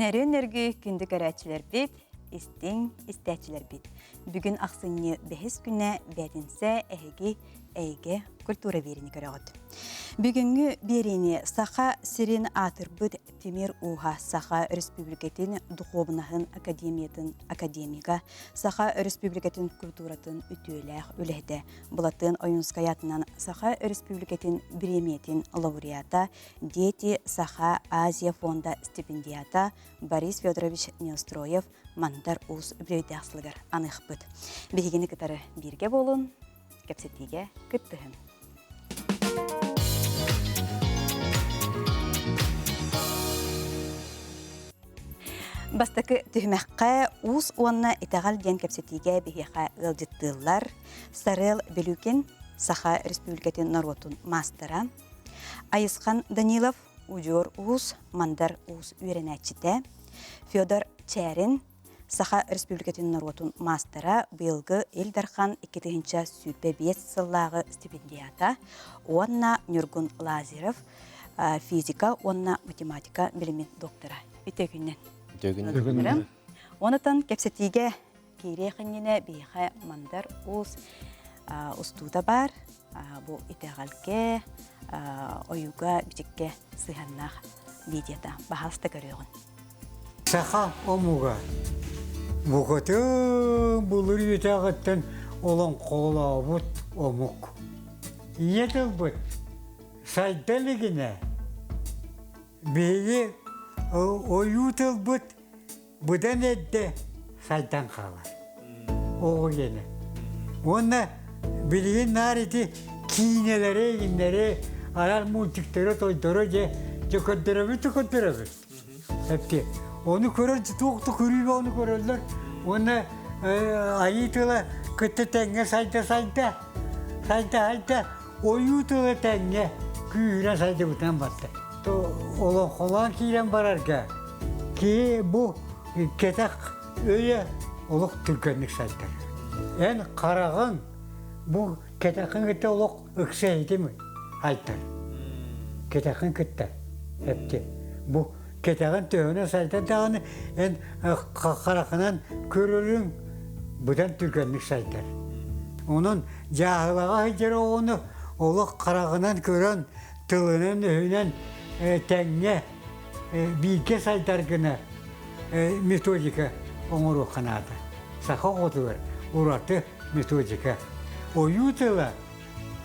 Nərün nərgü gündü görəçilər bit, istin istəçilər bit. Bugün axsınni behis günə bədinsə əйге kultura verini görəğət. Bugünkü berini Saxa Sirin Atırbıt Temir Uha Saxa Respublikatın Duxovnahın Akademiyatın Akademiga Saxa Respublikatın Kulturatın ütüləq üləhdə Bulatın Oyunskayatından Saxa Respublikatın Bremiyetin laureata Дети Saxa Aziya Fonda stipendiyata Boris Fyodorovich Neostroyev Mantar Uz Brevdəxsılıqar anıqbıt. Behigini qıtarı birgə bolun, kəpsetiga qıttığın. Бастакы түхмәккә уз уанна итагал ден кепсетиге бихиха ылжыттылар. Сарел Белюкин Саха Республикатын Нарвотун мастера. Айысхан Данилов Ужор уз Мандар уз үйренәчите. Федор Чәрин Саха Республикатын Нарвотун мастера. Быелгы Элдархан 2-нче сүпе 5 сыллағы стипендията. Уанна Нюргун Лазарев физика, уанна математика билими доктора. Итегүннен. Онытан кепсетиге кейрехініне бейхе мандар устуда бар. Бұл итеғалге, ойуға бітікке сығаннақ бейдеті. Бағалысты көріғын. Саха омуға. Бұғытын бұлыр етағыттын олон қола бұт омуқ. Етіл бұт. Сайдалығына бейі ойутыл бұт. Бұдан әдді сайдан қалар. Оғы кені. Оны білген нарыты кейінелері, егінлері, арал мультиктері, тойдары түкөттірі. Әпте. Оны көрір, тоқты көріп оны көрілдір. Оны айытылы күтті тәңге сайта. Ойутылы тәңге күйірен сайта бұтан батты. Олың қолан кейлен барарға. Ке бұл кетақ өйе олық түркенлік сайттар. Ән қарағын бұл кетақын кетті олық үксе етемі айттар. Кетақын кетті. Әпте. Бұл кетағын түйіні сайттар тағыны ән қарақынан көрілің бұдан түркенлік сайттар. Оның жағылаға хейтері оны олық қарағынан көрін тылының өйінен тәңне бейке сайттар күні методика оңыру қанады. Сақа отығыр, ұраты методика. Ойутылы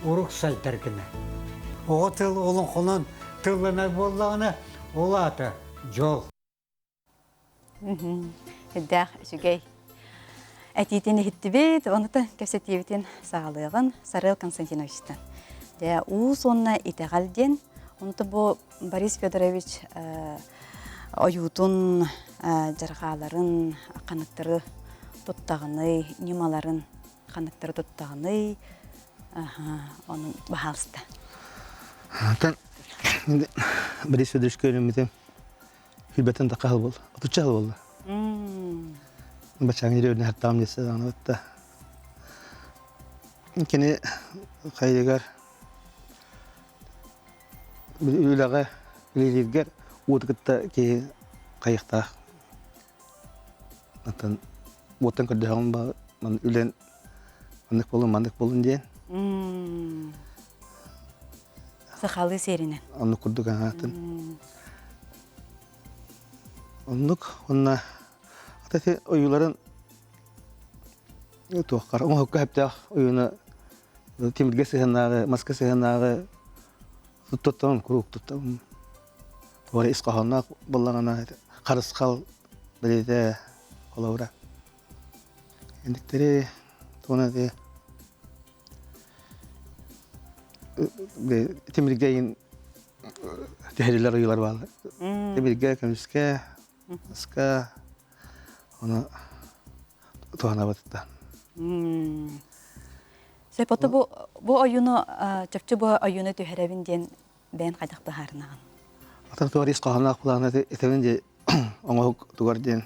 ұрық сайттар күні. Оғытыл олың қолын тылына болағына олаты жол. Әддәқ жүгей. Әтейтені хетті бейт, оныты кәпсетеветін сағалығын Сарел Константиновичтан. Уыз онына итеғалден, оныты бұл Борис Федорович ойутун жарғаларын, қанықтары тұттағыны, немаларын қанықтары тұттағыны, оның бағалысты. Борис Федорович көріметі хүлбәтін таққал болды, ұтычағыл болды. Бачағын еревіне әрттағым десе дағына өтті. Кені қайдегар үйліға үйлергер Уутыкытта ки кайыктаа. Атын уутан көрдөһөн ба мен үлен мандык болун ден. Сахалы серинен. Аны курдук атын. Онна атасы оюларын туаккар. Оң хөккәптә оюны Тимирге сыгынагы, Москва сыгынагы туттан курук туттан. Ora isqahana bollarına qarısqal bilede olavra. Endikleri tona de Temirge'nin tehrirler oyular var. Temirge, Kamiska, Aska ona tona battı. Sepota bu oyunu çöpçü bu oyunu tüherevinden ben qaydak baharnağın. Atan tuvaris qahanaq bulana etevinde ona tuvarden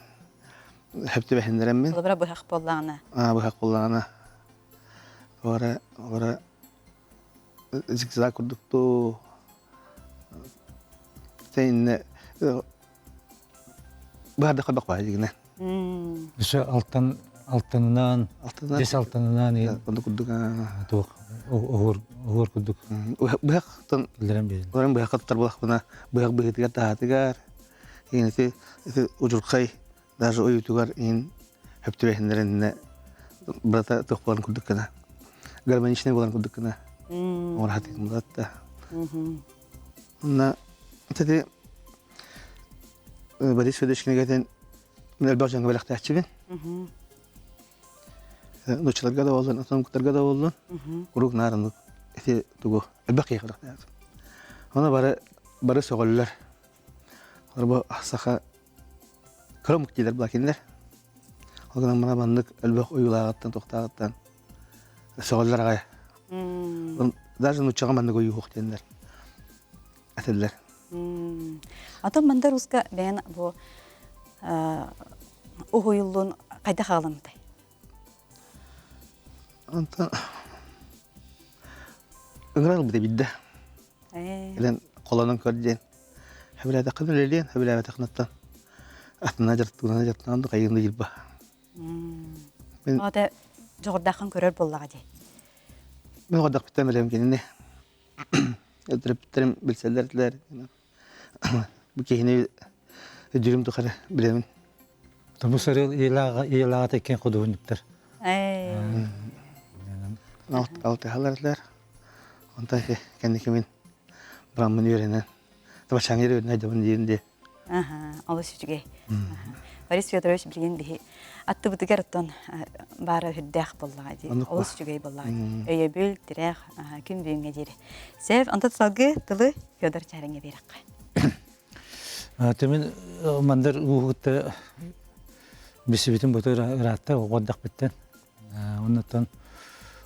hepte behenderem men. Olabra bu haq bollana. Bu haq bollana. Ora zigzag kurduktu. Sen Барды калбак бай дигене. Үсө алтынынан, дес алтынынан Онда кудуга. тук огор кудук Быяктан билдирем бейин. Orang banyak kata terbalik mana banyak begitu kata tegar ini itu ujur kai dari uyu tegar in heptu hendaran berata tuh bukan kuduk kena gal manisnya bukan kuduk kena orang hati merata nah tadi badi sudah sini kaitan من البرج yang balik tahcibin noclar gada oldu atam kutar gada oldu kuruk naran itu tuh الباقي خلاص أنا برا سؤالر أربعة سخا كلام كتير لكن هذا ما بندق الباقي يلاقتن تختارتن سؤالر غاية دارج نوتشا بندق يوخ تندر أتدلر Ата мандар уска бен бу угуйлун кайда халымды. أنت إنغرال بدي بده إذن قلنا كردين حبلا تقدر لين حبلا تقنطن أثناء جرت عند قيم يجيبه Ата жогордахан көрөр боллага ди. من غدق بتعمل يمكن إنه ترم بالسلات لا بكي هنا الجريمة تخرج بلامن Табусарыл илага текен кудуниптер. أو تهلرت لار أنت كان كمان برامن يورينا طبعا شانير يورينا جبان دين دي Алыс үчүгэй. Борис Федорович билген бихи атты бутыгартон бары хүддэх боллага ди. Алыс үчүгэй боллага. Өйө бүл тирэх күн бүгүнгө дири. Сев антат салгы тылы Федор чарыңа берекка. Темен мандар угутта бисибитин ботор ратта годдак биттен. Оннотон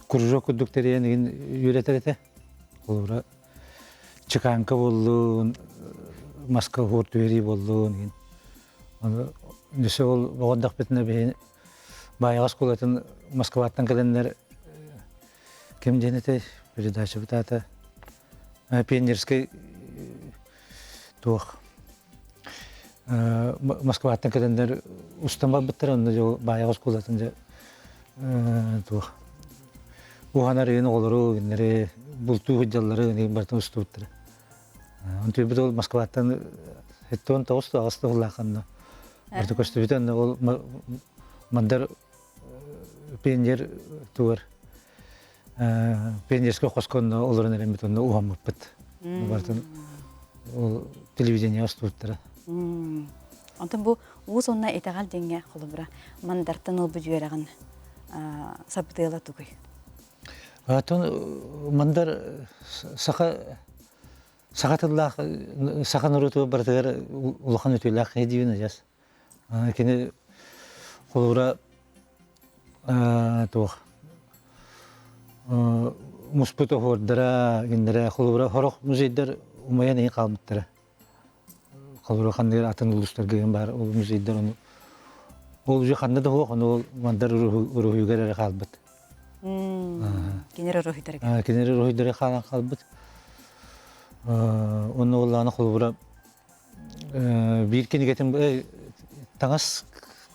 кружок кудуктерен үйрөтөрөтө. Олора чыканка болдун, маска хортуери болдун. Аны несе ол годдак битне бе баягас кулатын Москваттан келендер кем денете передача битата. Пионерский тух. Москваттан келендер устама биттер онда баягас кулатын же тух. Уханар ені олару, генері бұлту хүджалары бартын ұстуыттыры. Онты бір ол Москваттан әттіон тауысты ағысты ғылақанна. Барты көсті бітен ол мандар пенжер туғыр. Пенжерске қосқанна оларын әрен бітонна уғамып біт. Бартын ол телевидение ұстуыттыры. Онтын бұл уыз онна етағал денге қолы бұра мандартын ол бұ жүйерағын сабытыйла тұғый. Атон мандар сахатыллах сахан руту бартыгар улахан өтүлах hedivine жас. Кене холура тух. Муспуто хордара гендера холура хорох музейдер умаян ий калмыттыр. Холура хандыр атын улустар кеген бар ол музейдер onu. Ол же ханда да хо onu мандар рухугар калбыт. Кенері рухидарға. Кенері рухидарға қалан қалбыт. Оны олағына қолыбыра бір кенегетін таңас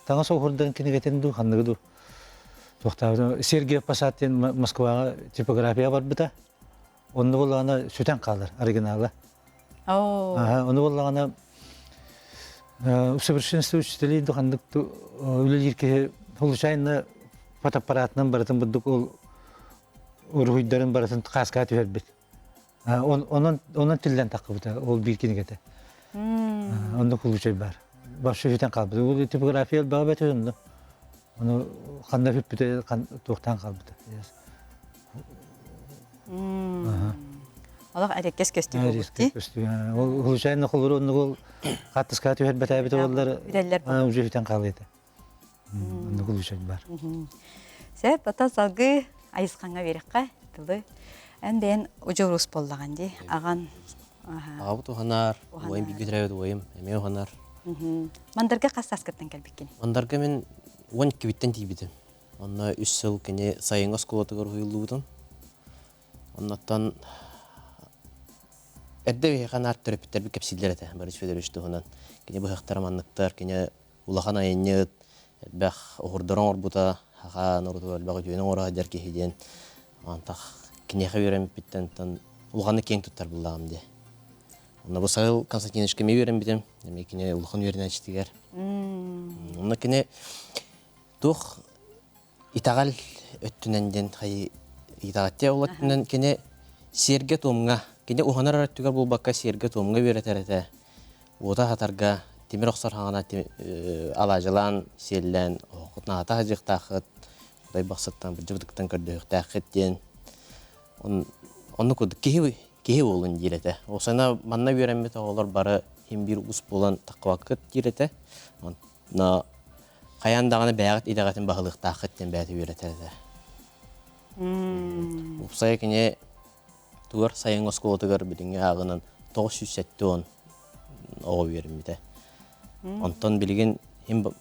оғырдан кенегетін ду, қандығы ду. Сергей Посаттен Москваға типография бар бұта. Оны олағына сөтен қалыр, оригиналы. Оны олағына усовершенство учителей қандықты өлелерке получайны фотоаппаратынан баратын бұддық ол ұрғыйдарын баратын қасқа түйербет. Онын тілден тақы бұта, ол бір кенегеті. Онды құлучай бар. Башы жетен қалбыды. Ол типография баға бәті önді. Оны қанда фіп бүті тоқтан қалбыды. Олақ әреккес көсті болбыды. Ол құлучайны құлыры онды ол қаттысқа түйербет әбіті олар уже жетен қалбыды. Онды құлучай бар. Сәп, ата салғы айысқанға берекқа тылы. Әнден ұжы ұрыс боллаған де, аған... Ағабыт оғанар, ойым бігітірәуді ойым, әме оғанар. Мандарға қасы аскаттан кәлбеккен? Мандарға мен 12 биттен дейбідім. Онна 3 сыл кәне сайынға сколатығыр ғойылды бұдым. Оннаттан әрді бейқан арттырып біттер бір кәпсілдер әті, Борис Федорович тұғынан. Кәне бұхақтар маннықтар, кәне улахан айыннет бах ордорон орбута хаха норду албагы жөнө ора дер кихиден антах кинеха берем биттен тан улганы кең туттар буллагам де. Онда бу Сагыл Константиновичке ме берем битем. Деме кине улхан верен ачтыгар. Онда кине тух итагал өттүненден хай итагатте олаттынан кине серге томга кине уханар араттыгар бул бакка серге томга беретерете. Ота хатарга темир оксар хагана алажылан селлен окутната жыктахыт Кудай баксаттан бир жыбдыктан көрдөктахыттен онну кудук кеһи болун дирете. Осана манна берембет олар бары хим бир ус болан таквакыт дирете. На каяндаганы бягат идагатын багылыктахыттен бәти берете. Упсай кине тугар сайын осколотугар бидинге агынан 970 ого берембите. Онтон билген хим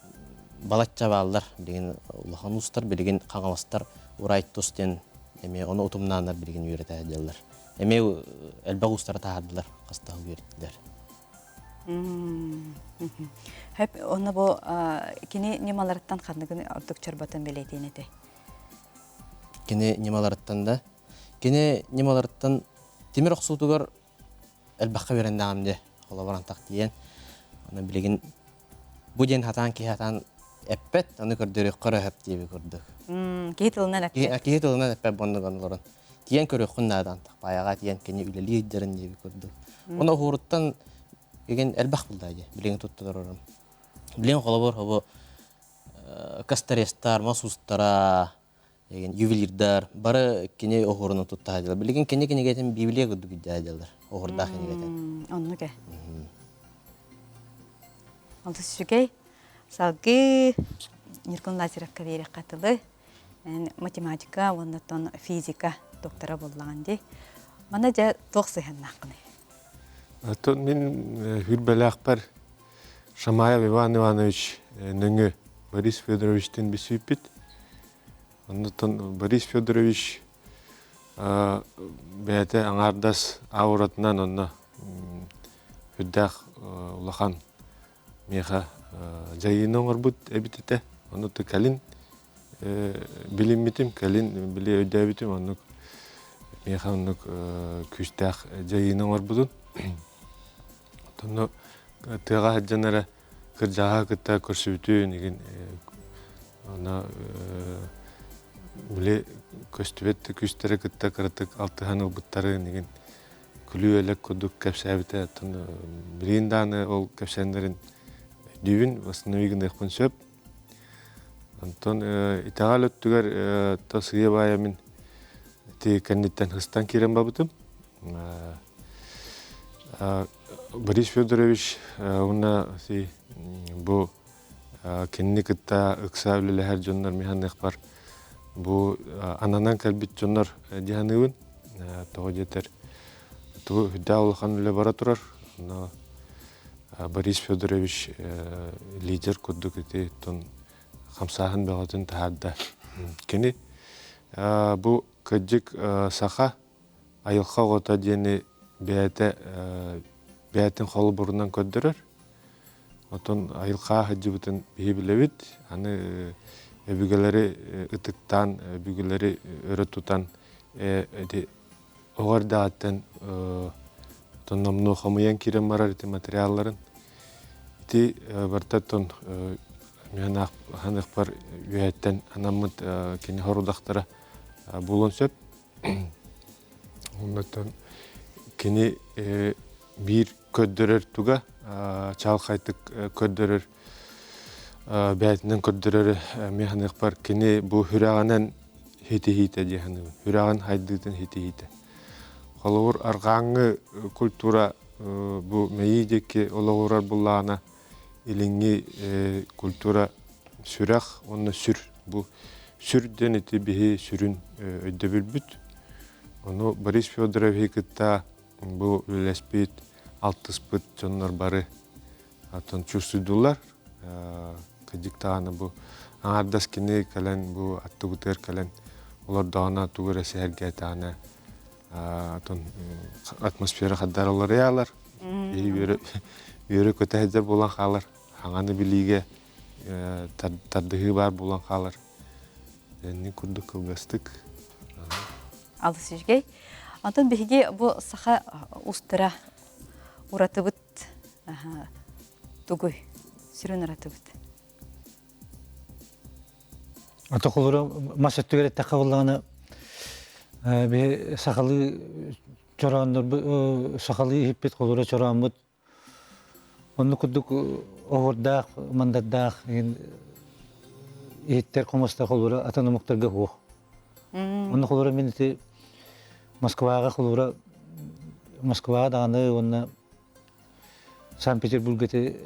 балачча балдар билген улахан устар билген каңаластар урайттостен эме оны утумнандар билген үйрете делдер. Эме элбаг устар таадылар, кастагы бердилер. Хеп оны бу кине немалардан кандыгын ортук чарбатын белетенете. Кине немалардан темир оксутугар элбакка берендагамде холобаран так диен. Аны билген бу ден хатан ки хатан эппет аны көрдөрөк кара хеп диби көрдүк. Кетилнен эппет. Кетилнен эппет бондуганларын. Тиен көрөк куннадан баяга тиен кине үлели идерин диби көрдүк. Оны хуруттан деген элбак булдайды. Билген туттурорум. Билген холобор хобо кастарестар, масустара деген ювелирдар бары кине охоруну туттайды. Билген кине гетен библия көрдүк дайдылар. Охорда кине гетен. Онну ке. Алды сүгей салгы Ниркон Лазаревка берек катылы математика, оннотон физика доктора боллаганди. Мана жа токсыхан накны. Тон мен хүрбелакпар Шамаев Иван Иванович нөңө Борис Федоровичтен бисүппит. Оннотон Борис Федорович бәте аңардас ауратынан онна хүрдах улахан меха жайының орбут эбитете. Оннотон калин билиммитим, калин биле өйдәбитим, оннук меха оннук күстах жайының орбутун. Тоно тыга хаджанара кыржага кытта көрсүтүү деген ана биле көстүбет күстөрө кытта кыртык алтыхан убуттары деген күлүү элек кудук кепсәбите тоно биринданы ол кепсәндерин дүйүн основигин экпен сөп. Антон итагал өттүгөр тосыя баямин ти кандидаттан хыстан кирен бабытым. Борис Федорович уна си бу кенникта ыкса үлелер жоннор механик бар. Бу ананан калбит жоннор диханыбын того жетер. Ту даулхан үле бара турар. Борис Федорович лидер кудук эти тон хамсахан багатын таадда. Кени бу кыджик саха айылха гота дени бәтен холы бурунан көддөрөр. Отон айылха хаджыбытын бейбилебит. Аны бүгелери ытыктан, бүгелери өрө тутан оғардағаттан тон номну хамыян кирен барар эти материалларын. Ити бартаттон мен ханық бар үйәттен анамыт кені хорудақтара булон сөп. Оннаттан кені бир көддөрөр туга чал кайтык көддөрөр бәтинен көддөрөр механик бар кені бу хүраганан хите деханы хүраган хайдыдын хите холовур аргаңы культура бу мейидеки оловурар буллана илинги культура сүрах онна сүр бу сүрден эти бихи сүрүн өйдөбүлбүт. Ону Борис Федорович кытта бу үлеспит алтыспыт жоннор бары атын чурсудулар кыдыктаганы бу аңардас кини кален бу аттыбытыр кален олар дагана тугура сәргә таны атын атмосфера хаддаралар ялар үйрө көтәдер булан халар аңаны билиге тардыгы бар булан халар. Энни курдук кылгастык. Алыс сижгей. Антон беге бу саха устыра уратыбыт тугуй сүрүн уратыбыт. Ата холора масаттыгер такабылганы бе сахалы чорандыр сахалы хиппет холора чорамбыт. Онны кудук огордак, мандадак иттер комаста холора атанымыктарга хох. Онны холора менти Москвага холора Москвага даганы онна Санкт-Петербургте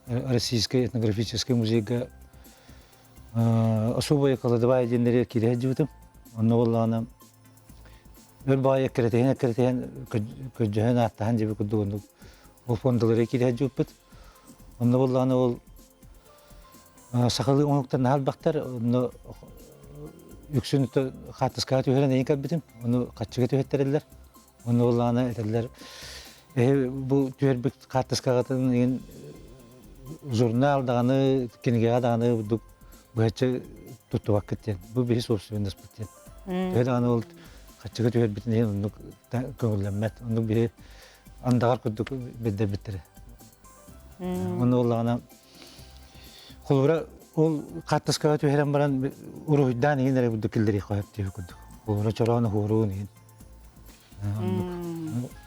Российский этнографический музейга особая кладовая денере кире жутым. Онны болланы бая кретен көжөн аттан жебе кудугунду. Ол фондалары кире жуппут. Онны болланы ол сахалы оңуктан албактар, онны үксүн хатыска төһөрөн эң кабитим. Оны качыга төһөттерлер. Онны болланы этерлер. Бу төһөрбүк хатыскага тен журнал даганы, кинеге даганы бу бачы тутуак кеттен. Бу бес собственность биттен. Төһөрөн ол качыга төһөрбүтүн онны көңүлләмәт. Онны бе андагар кудук бидде биттер. Онны болланы холора ол каттыскага төһөрөн баран уруйдан инере бу дикилдери коюп деп кудук. Холора чораны хоруун.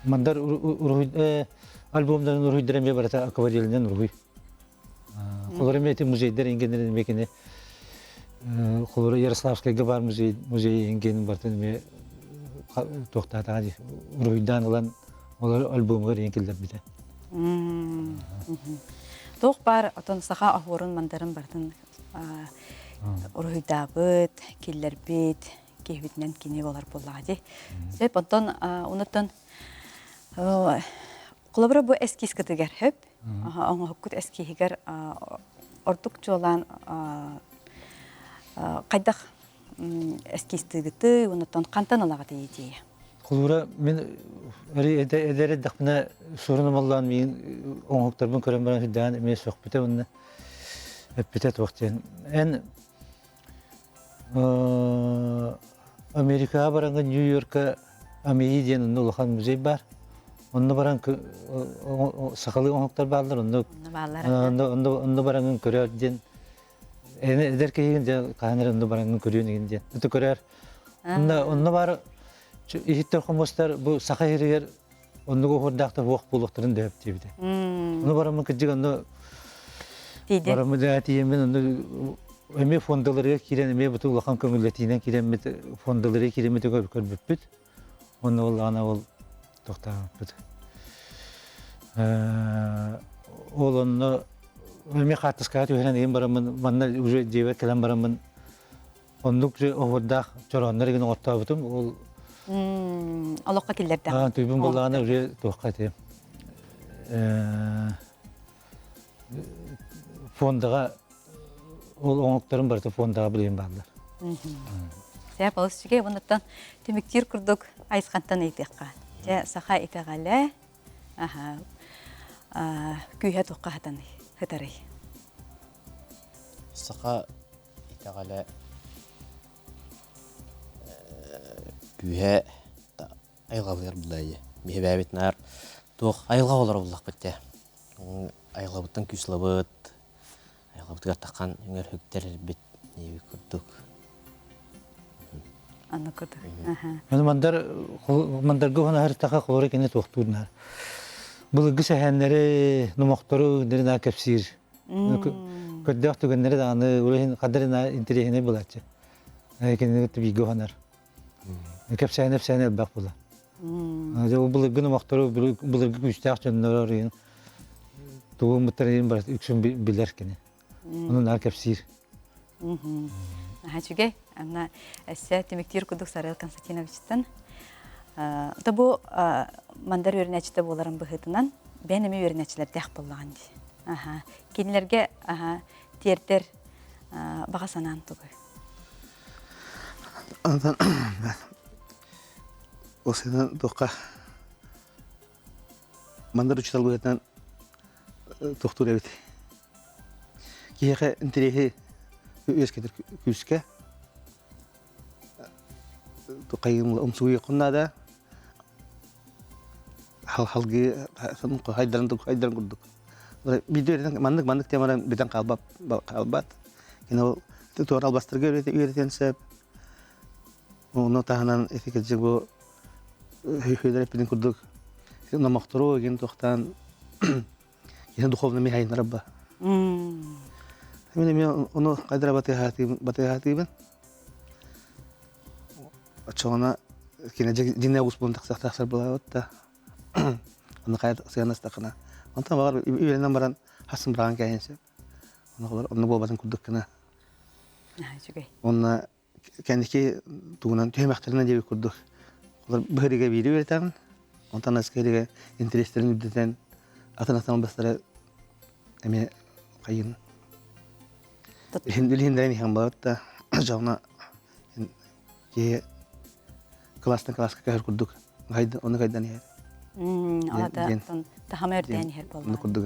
Мандар уруй альбомдан уруйдырам бе барата акварелден уруй. Холора мети музейдер ингенерин мекене холора Ярославскайга бар музей инген бартын ме токтатады. Уруйдан улан олар альбомга ингелдер бите. Тоқ бар отон саха ахорун мандарын бартын уруйдабыт, киллербит, кехбитнен кине болар боллади. Сеп отон унуттан кулабра бу эскиз кытыгар хөп. Аңа хукут эскихигер ордук жолан кайдах эскиз тыгыты, унуттан кантан алагаты идея. Холора мен эдере дакмына сорунум аллан мен оңуктарбын көрөм баран хиддан эме сөхбүтө уну эппетет вактен. Эн Америка баранга Нью-Йоркка Амии деген улахан музей бар. Онда баран сакалы оңуктар барлар, онда баран көрөр ден. Эне эдерке деген кайнар онда баран көрөөн деген ден. Өтө көрөр. Онда бар Ихиттер хомостар бу саха хиригер оннуго хордакта вок булуктарын деп дебиде. Ону барамын кыжык ону барамын да тиемен ону эме фондаларга кирен эме буту улахан көңүллетинен кирен мет фондаларга кирен мет көрбүппүт. Ону ол ана ол токтабыт. Ол ону эме хатыска төһөрөн эм барамын манна уже жебе келен барамын. Ондук же ордак чороннар ген оттабытым ол Алоққа келдерді. Түйбін болағына уже тоққа тем. Фондаға, ол оңықтарын барты фондаға білейін бағылар. Сәп алыс жүге, оныттан түміктер күрдік айсқантан етеққа. Сақа етеғалі, күйе тоққа хатан хытарай. Сақа етеғалі күйе айғалыр бұлайы. Мехе бәбет нар тоқ айға олар бұлақ бітті. Айғалабыттан күйсілабыт, айғалабытыға таққан үңер хүктер бет небі күрдік. Анны күрдік. Мандарғы ғана әрістаға қолары кене тоқтуырнар. Бұл үгі сәхәнлері, нұмақтары үндерін әкепсір. Көдді ақтығынлері дағаны өлейін қадырына интерехіне бұлатшы. Әкенені күтті бейгі ғанар. Кепсәйнеп бак була. Бұл үгі нұмақтары, бұл үгі күштәқ жөнлері туғы мұттарын бар үксін білер кені. Оның әкепсір. Жүге, әмна әсі түміктер күдік Сарел Константиновичтен. Бұл мандар өрінәчті боларын бұғытынан бән әме өрінәчілер дәқ болған де. Кенілерге тертер баға санан тұғы. Осыдан тоққа мандар учитал бұғытынан тоқтур әбет. киһе интереһи үескетер күскә туқайым умсуй куннада халги сан хайдан курдук бидерден мандык темаран биден калбат кино туторал бастырга үйрөтенсеп оны таханан эфикеже бу хөйдереп биден курдук намактыруу ген тохтан ген духовный механизм рабба мен оны кайдыра батыхатыбын очоғана кене динне успун тақсар была отта оны кайда сыянастакына онтан багар үйренен баран хасым браган кайынсеп оны болбатын курдук кына оны кендики тугунан төймактарына деп курдук олар быһырыга бири үйретемин онтан аскериге интерестерин үддетен атын бастары эме кайын Линдерин хан баратта жауна ке класска кайыр курдук. Гайда оны гайдан яр. Ада тахамерден хер болду. Оны курдук.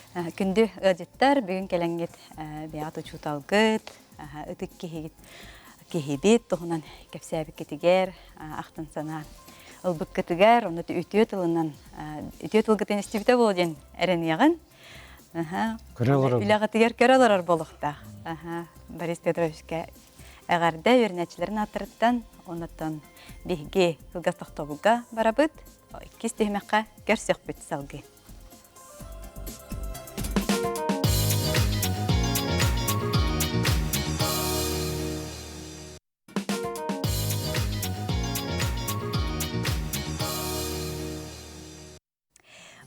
Күндү ыдыттар бүгүн келеңгет биаты чуталгыт, ытык кехибит тохунан кепсәбик кетигер, ахтан сана ылбык кетигер, оны үтөт ылынан үтөт ылгытын истибите болден эрен ягын. Үләгәтигер көрәләр болыкта. Борис Петровичка әгәрдә вернәчләрен атырттан, оннан биге кылгастыктабыга барабыт, икки стемәккә керсек бит салгы.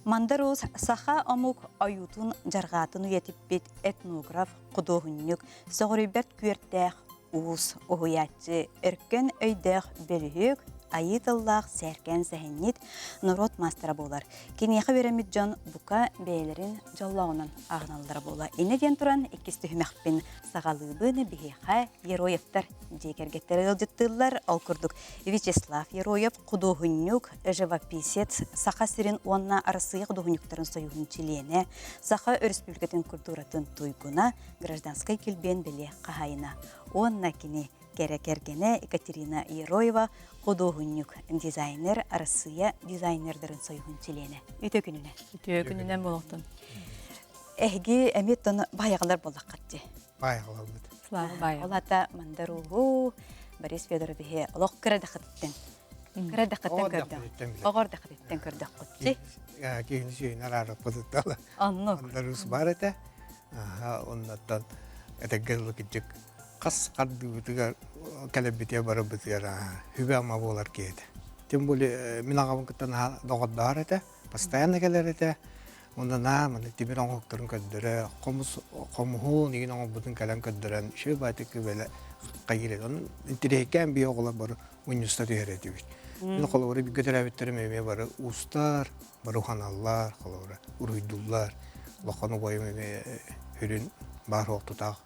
Мандарус саха амук аютун жаргатын уятиппит этнограф кудоһуннук согрибет күртәх уус оһуячы эркен өйдәх белүк айытыллах сәркен сәһеннит народ мастера болар. Кинеха беремит жан бука бәйләрен жаллауынан агналдыра була. Инеден туран иккисте хүмәхпин сагалыбыны бихеха Ероевтар дегергеттер ылжыттылар алкурдук. Вячеслав Ероев кудоһуннук живописец саха сирин онна арысыйы кудоһуннуктарын союхун чилене саха республикатын культуратын туйгуна гражданской килбен беле кахайна. Онна кини керекергене Екатерина Ероева кудоһуннук дизайнер арысыя дизайнердерин союхун чилене. Үтө күнүнөн болоктун. Эги эметтон баягалар болдаккатты. Баягалар бит. Олата мандаруу Борис Федорович олох кредахаттен. Кредахаттен көрдө. Огордахаттен көрдө кутти. Кийин сүйнөр арып Анно. Мандарус бар эте. Оннан этегел кичик кас кардыбытыга келебите барып битера хүбама болар кейде. Тем более мен агам кытана догоддар эте, постоянно келер эте. Ондан мен тибир оңоктурун көддөрө, комуху нигин оңобутун калан көддөрөн, шы байтык беле кайгылы. Он интереккен би оглар бар университет өйрөтүп. Мен колору би көтөрөбүттөрүм эме бар устар, баруханаллар, колору уруйдуллар, локону бойум эме хүрүн бар октутак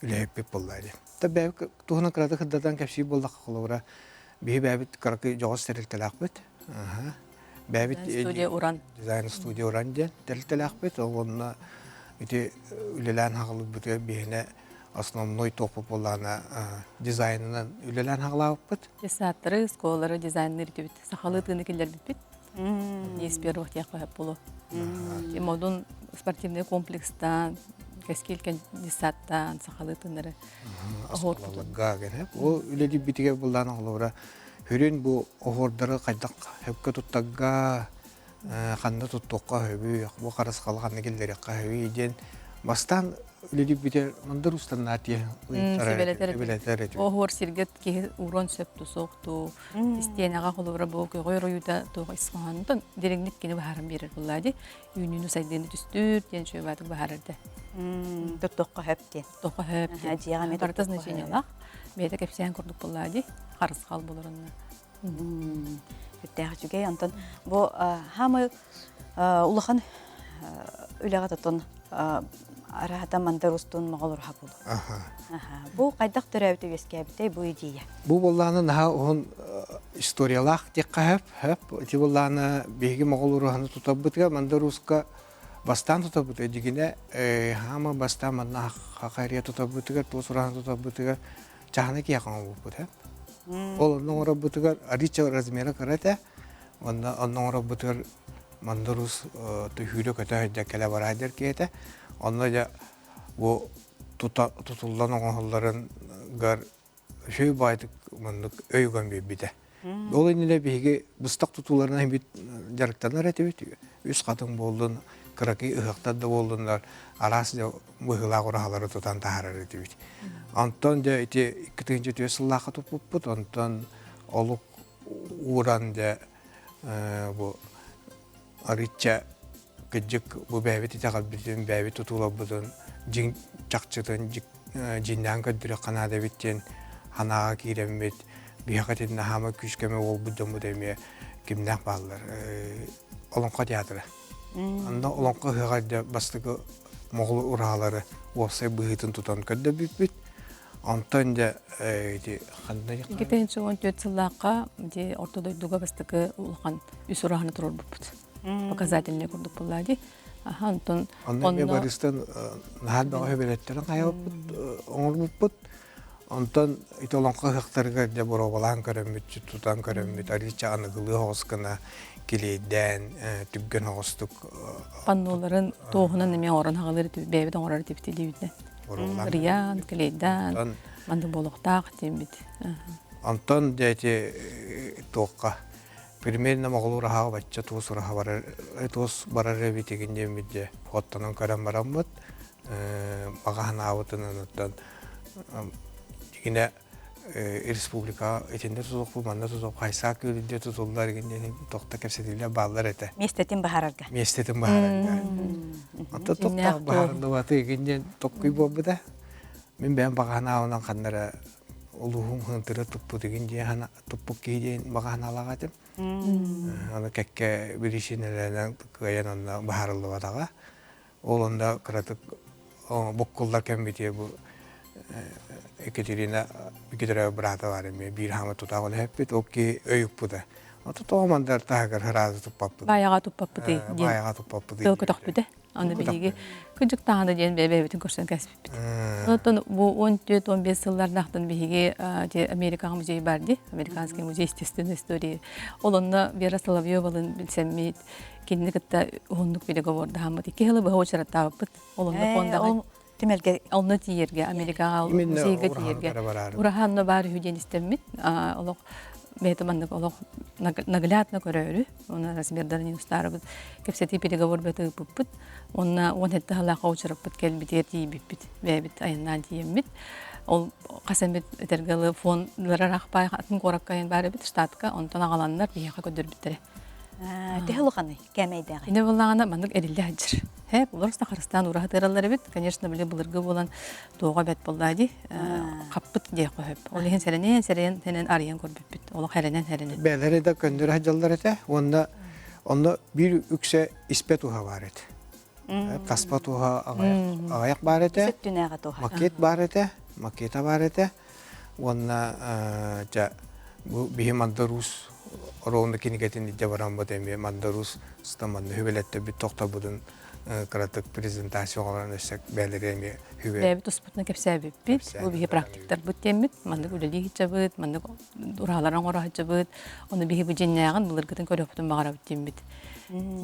үлэппеп боллайды. Таббай туһуна кыраты хыддадан кепси болдак колора. Би бабит каракы жогос терилтелак бит. Бабит Студия Уран. Дизайн студия Уран ден терилтелак бит. Онна ити үлелән хагылып бит бихне основной топы боллана дизайнынан үлелән хаглап бит. Десатры, сколары, дизайнер бит. Сахалы тыныкелер бит. Еспер вахт яқып болу. Модун спортивный комплекстан кескелкен десаттан сахалы тыныры. Асфалталыга генеп. О үледи битиге булдан алора. Хүрен бу огордары кайдак хөпкө туттагга ханда туттукка хөбү, бу карас калган келдери кахви ден бастан үледи бите мындар устаннати. Огор сиргет ки урон сөптү сокту. Истенага холора бу койроюда тога исмандан дереңник кene бахарым берер буллади. Үйнүнү сайден түстүр ден чөбатык бахарырды. Тоққа хөпте. Тоққа хөпте. Жиға метр. Бартас значениялах. Бейді кәпсиян көрдік боллади. Қарыз қал болырынна. Үттәғі жүгей, Антон. Бұ хамы улахан үләғататын арахата мандарустун мағалыр хабылу. Бұ қайдақ түрәуті вескәбітэй бұ идея. Бу болланы наха он историялах текка хөп. Ти болланы беги мағалыр ханы тутабытыга мандаруска бастан тутабыты дигине хама бастан манна хакария тутабытыгар тусуран тутабытыгар чахана кияқан болбут ол ноңора бутыгар арича размера карата онно бутыгар мандарус түйүлө көтө жаккала барадер кете онно ja bu tutullan oğulların gar şey baydık mandık öygön bibide. Ol inile bigi bıstak tutularına bit jarıktanlar etibit. Üç kadın boldun, kıraki ıhıkta da boldunlar. Arasında muhila oraları tutan taharar etibit. Anton da iti ikinci tüye sıllaha topuput. Anton oluk uğran da bu arıça gıcık bu beyveti takabidin beyveti tutulabudun. Jin çakçıdan jinden kadire kanada bitten hanaga kiremmet bihakatin hama küskeme ol budum demeye kimden ballar olonqa teatrı anda olonqa hıgada bastığı moğlu uraları olsa bıhıtın tutan kadda bit Antonda di xanda yaqan. Gitençi 14 yıllıqa di ortodoyduga bastığı ulğan üsurahını turur buput. Показательный курдук буллади. Антон Ondan baristan nahal bağı beletlerin hayapıt oğulmuput. Ondan itolanqa hıqtarga da borobalan körömüt, tutan körömüt, ariça anıgılı hoskana kileyden tübgön hostuk. Pannoların toğunan neme oran hağaları bebeden orar tepti divide. Riyan, kileyden, mandı boluqtaq tembit. Ondan deti toqqa Примерно могло раха бачча туус раха барар туус барар битигинде мидде хоттанын карам бараммыт багана авытынан оттан дигине республика этинде тузук бу манда тузук кайсак көлүндө тузулдар гиндени токта кепсетиле баллар эте Местетин бахарарга. местетин баарга ата токта баарда баты гинден токкуй болбуда мен бен багана авынан кандара улуһун хынтыра туппу дигинде хана туппу кейден багана алагатым Ana kekke birişinlerden kayanında baharlı vadaga. Olanda kratık bokkullar kembitiye bu Ekaterina bir brata var mı bir hama tutağın hep okey öyük bu da. Ata toğmanlar tahagar harazı tupappı. Bayağı tupappı değil. Bayağı tupappı değil. Dökü takpı de. Anı bilgi. Küçük tağında diyen bebe bütün kursan kesip bitti. Ondan bu 14-15 yıllardan bilgi Amerika müzeyi vardı. Amerikanski müze istesini истории. Olanda Vera Solovyova'nın bilsemmit. Kendi kıtta hunduk bile gavordu hamad. 2 yılı bu hoşara tavıpıt. Olanda fonda Temelge Onu tiyerge Amerika müzeyge tiyerge. Urahanna bari hüden istemmit. Allah Бетаманнык олох наглядно көрөрү. Оны размердарын устарыбыз. Кепсети переговор беты буппут. Онна он хетте халака учураппут келбитер тийбиппит. Бебит айынан тийеммит. Ол касамбет этергалы фонлары рахпай атын кораккайын бары бит штатка онтон агаланнар бияка көдөрбүттер. Tehluqаны кемейдәге. Инде буллагана мандык эрилде хаҗыр. Хе, булар Сахарстан ура хатыралары бит, конечно, биле булыргы булан тоога бет булдады. Каппыт дия коеп. Ол ген серенен тенен арыян көрбүп бит. Ол хәренен. Белери de көндөр хаҗаллар эте. Онда bir ükse ispet uha var ete. Taspat uha ayak var ete. Süttünəgə toğa. Maket var ete. Maketa var ete. Onda bu bir mandarus Ronda kiniketin de varan bu demi mandarus stamanı hüvelette bir tokta budun kratık prezentasyon olan esek beliremi hüve. Bebit usputna kepsebip bit. Bu bir praktikler bu temit. Mandık uleli hiçabıt, mandık urahaların ora hiçabıt. Onu bir bu cinnayağın bulurgıtın körüptün bağıra bittim bit.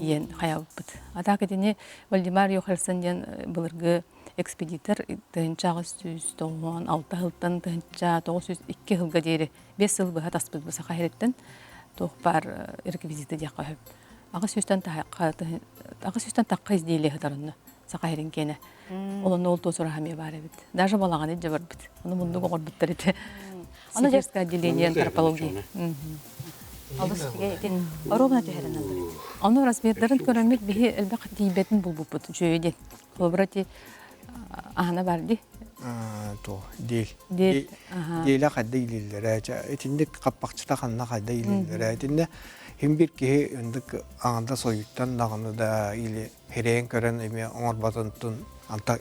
Diyen hayabıt. Ataketini Valdemar Yohalsan diyen bulurgı ekspeditor tınçağı süz doğan 6 yıldan tınçağı 902 yılga deri 5 yıl bu taspıt bu sakahiretten tohpar rekviziti diye kahıp. Ağustan takka izdiyle hatarını sakahirin kene. Onun oldu sonra hamiye var evet. Даже балаган эже бар бит. Аны мунду гор биттер ите. Аны жеска отделение антропологии. Алысыга итин оробна төһәрен алды. Аны размерларын көрәмәк бихи элбәк дибетин булбут жөйден. Хобрати ана барды. To değil. Değil kadar değiller. Etinde kapakçıda kanına kadar değiller. Etinde hem bir ki önde anda soyuktan dağını da ile hereyen gören emi onlar batantın anta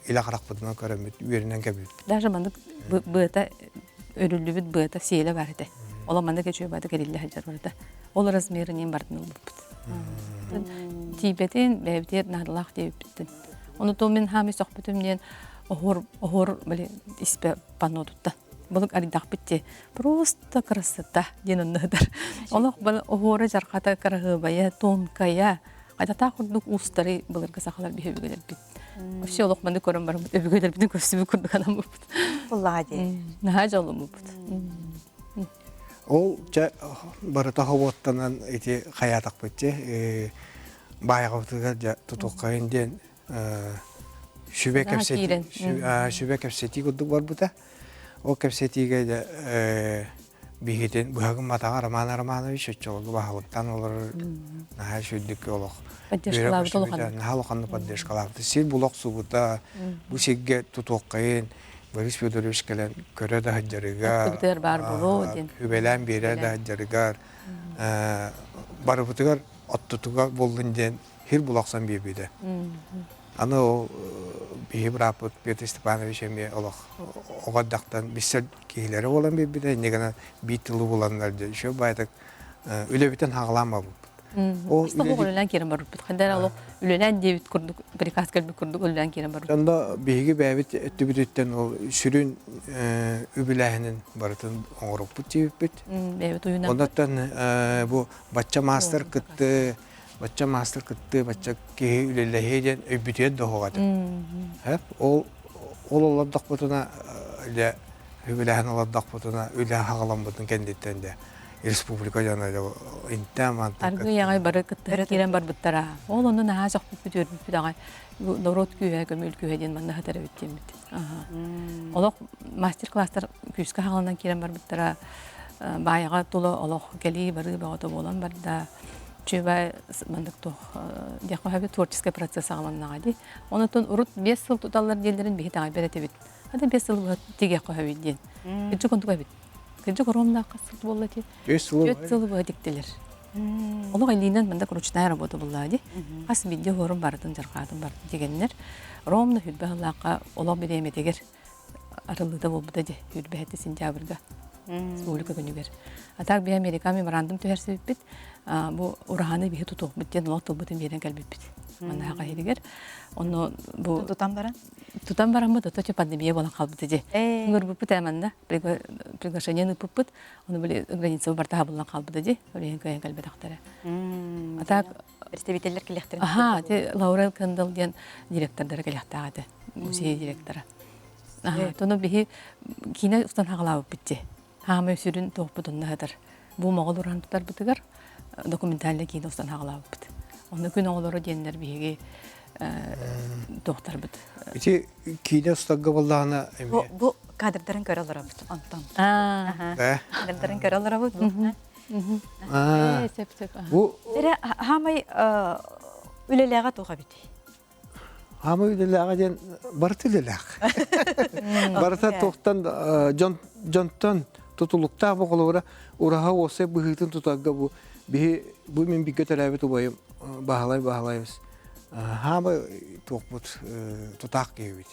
ile karak buduna göremüt üzerinden kabul. Даже манды быта өрүлүбүт быта сиеле бар эте. Ола манда кечөө бата кериле хаҗар бар эте. ол размерінен бардын болбут. Тибетин бәбдер надылақ деп біттін. Оны то мен хами соқпытымнен охор біле испе панодутта. Бұлық аридақ бітте. Просто красота ден онныдар. Олық бұл охоры жарқата қарағыбая, тонкая, қайдата құрдық ұстары бұлырға сақалар бейбігілер бит. Вообще олық манды көрім бар бұд, өбігілер біттің көстібі күрдік адам бұд. Бұлға де. Наға жолы бұд. Ол барыта хаваттанан эти хаятак бітте. Байғавтыға тұтуққайын ден шүбе кәпсеті күрдік бар бұда. Ол кәпсетиге бейгеден бұғығын матаға Романович өтчілігі бағылықтан олар наға шүйдік олық. Поддержкаларды олғаны. Наға олғаны поддержкаларды. Сел бұлақ сұғыда бұл сегге тұтуққайын Борис Федорович кәлін көрі да хаджарыгар, Активитер бар болу ден. хүбелән бере да хаджарыгар, бары бұтығар оттутуға болдың ден хир бұлақсан бейбейді. Аны ол бейі бір апыт Петр Степанович әме оғаддақтан бісер кейлері olan бейбейді, негана бей тылы боланлар ден. Шо байдық үлебітен хағылама бұл. Астығы өлілен керім бар бұд. Қандар алып өлілен дебіт күрдік, приказ кәлбі күрдік өлілен керім бар бұд. Жанда бейгі бәбіт өттібіттен ол сүрін үбіләхінің барытын оңырып бұд жебіп бұд. Бәбіт ойынан. Ondatan bu bachcha master kıttı, bachcha kehi üleleheyden öbütüye de hoğadı. Hep ol oladak butuna ile hübülehin oladak butuna üle hağalan butun kenditten de. Respublika yanayda intam antık. Argı yağay barı kıttı kerem bar buttara. Ol onu naha çok büyür büyür ağay. Dorot kühe, gömül küheden bana hatara bütçem bitti. Olaq master klasslar küske hağalanan kerem bar buttara. Bayağı tolu olaq geli barı bağıda bolan bar da. Çünkü mandık toh diyakı habi tворческий процесс ağalannağı. Ondan urut 5 yıl tutallar diyelerin bir tane berete bit. Hadi 5 yıl diyakı habi diyen. Küçük kontuk habi. Küçük romda kasıt bollati. 5 yıl. 4 yıl bu diktiler. Олог айлинен мында ручная работа буллади. Ас видео хорум бардын жаркадым бар дегеннер. Ромны хүлбе халака олог береметегер арылыда болбуда де хүлбе хетти сентябрга. Республика күнүгер. Атак би Америка меморандум төһәрсеп бит. Бу ураханы би тутук биттен лотто бутын берен келбит бит. Мында гайригер. Оны бу тутан барамы да төчө пандемия болан калбыты же. Гөр бу путаманда приглашение пупут. Оны биле граница барта болан калбыты же. Өрен көйен келбе тактары. Атак представительлер келехтер. Аха, те Лаурел Кандал ден директордары келехтагы. Музей директоры. Тону би кине устан хагалап битти. Хамы сүрүн топпутун хатар. Бу могол уран тутар битигер документалды кине устан хагалап бит. Оны күн оголору денер биге доктор бит. Ити кине устагга боллана эме. Бу кадрдарын көрө алар бит. Антон. Кадрдарын көрө алар бит. Сеп. Бу Тере хамай үлелега туга бит. Hamı ödülüğün barıtı ödülüğ. Barıta tohtan jontan tutulukta bu kolora uraha olsa bu hıtın tutagga bu men bir götürüp tubayım bahalayız. Hamı tohmut tutak gibi.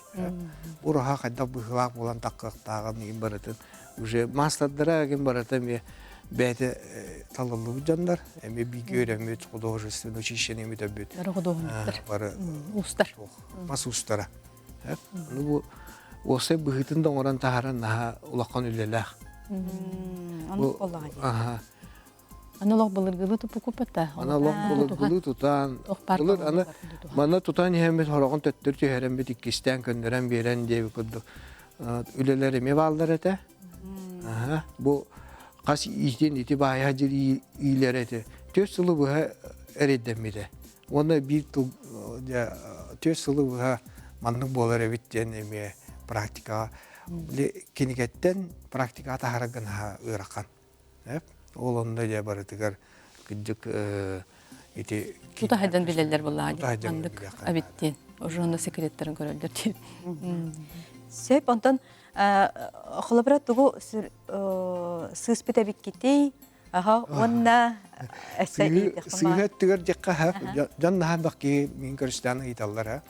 Uraha kadar bu hılak bulan takkıktağın gibi barıtın. Уже masterlara gibi barıtın bir бәйті талылы жандар, әме бейге өремет, художественное училищені өмет өбет. Бары устар. Мас устара. Осы бұғытында оран тағаран наға ұлаққан үлеләқ. Анық олағы. Аналог былыргылы тупу купата. Аналог былыргылы тутан. Мана тутан ехемет хорағын төттір түйеренбет иккістен көндірен берен дейбі күрді. Үлелері ме балдар әті? Бұл Qas işten iti bayağı hacır iyiler eti. 4 yılı bu eredemedi. Ona bir 4 yılı bu manlık bolar evitten emi praktika. Kiniketten praktika taharagın ha ırakan. Hep olanda ya baratıgar küçük iti. Tuta haydan bileler vallahi. Manlık evitten. O juranda sekretlerin görüldür diye. Söp ondan Xolabrat tugu sıspıta bitkiti, onda Sıhhat tüger cekka hep, can daha bakki min Kırgızistan'a gitarlar ha.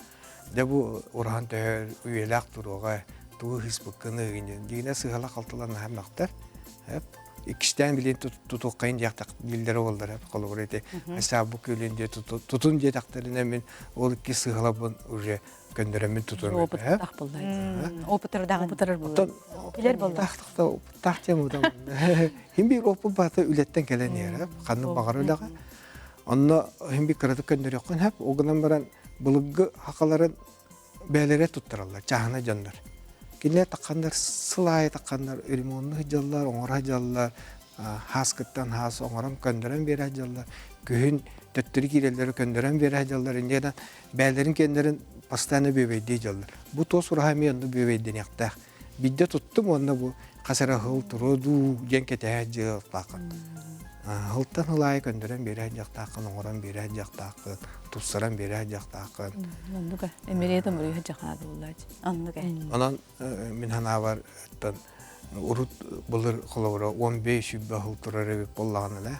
De bu Orhan tüher üyelak turuğa, tuğu hizbıkkını ginen. Dine sıhhala kaltılarına hem naktar. Hep ikişten bilen tutuqqayın jaqtaq bildiri oldular hep qolur ete. Mesela bu kölünde tutun diye takdirine men ol iki sığalabın uje gönderemin tutun. Опыт тах буллайды. Опытырдаган. Опытырыр буллайды. Билер болду. Тақтықта тахтем удам. Хим bir опы баты үлеттен келен yer. Канны багар үләгә. Онна хим bir кырды көндөрөккөн hep огынан баран булыгы хакаларын бәлере туттыралар. Чахына жандар. Кине таккандар сылай таккандар ремонтны жаллар, оңора жаллар, хаскыттан хас оңорам көндөрөн бере жаллар. Көһүн төттүрү кирелери көндөрөн бере жаллар. Инден бәлерин кендерин постоянно бебейди жаллар. Бу тос урахами онда бебейден якта. Бидде туттум онда бу касара хыл туруду женкете жыл такын. Хылтан хылай көндөрөн бере жактакын, оңорам бере жактакын, туссаран бере жактакын. Ондуга эмерете мөрү жакады буллайды. Анныга. Ondan min hana var tan urut bulur kolora 15 yıl hıltırarı bollağını la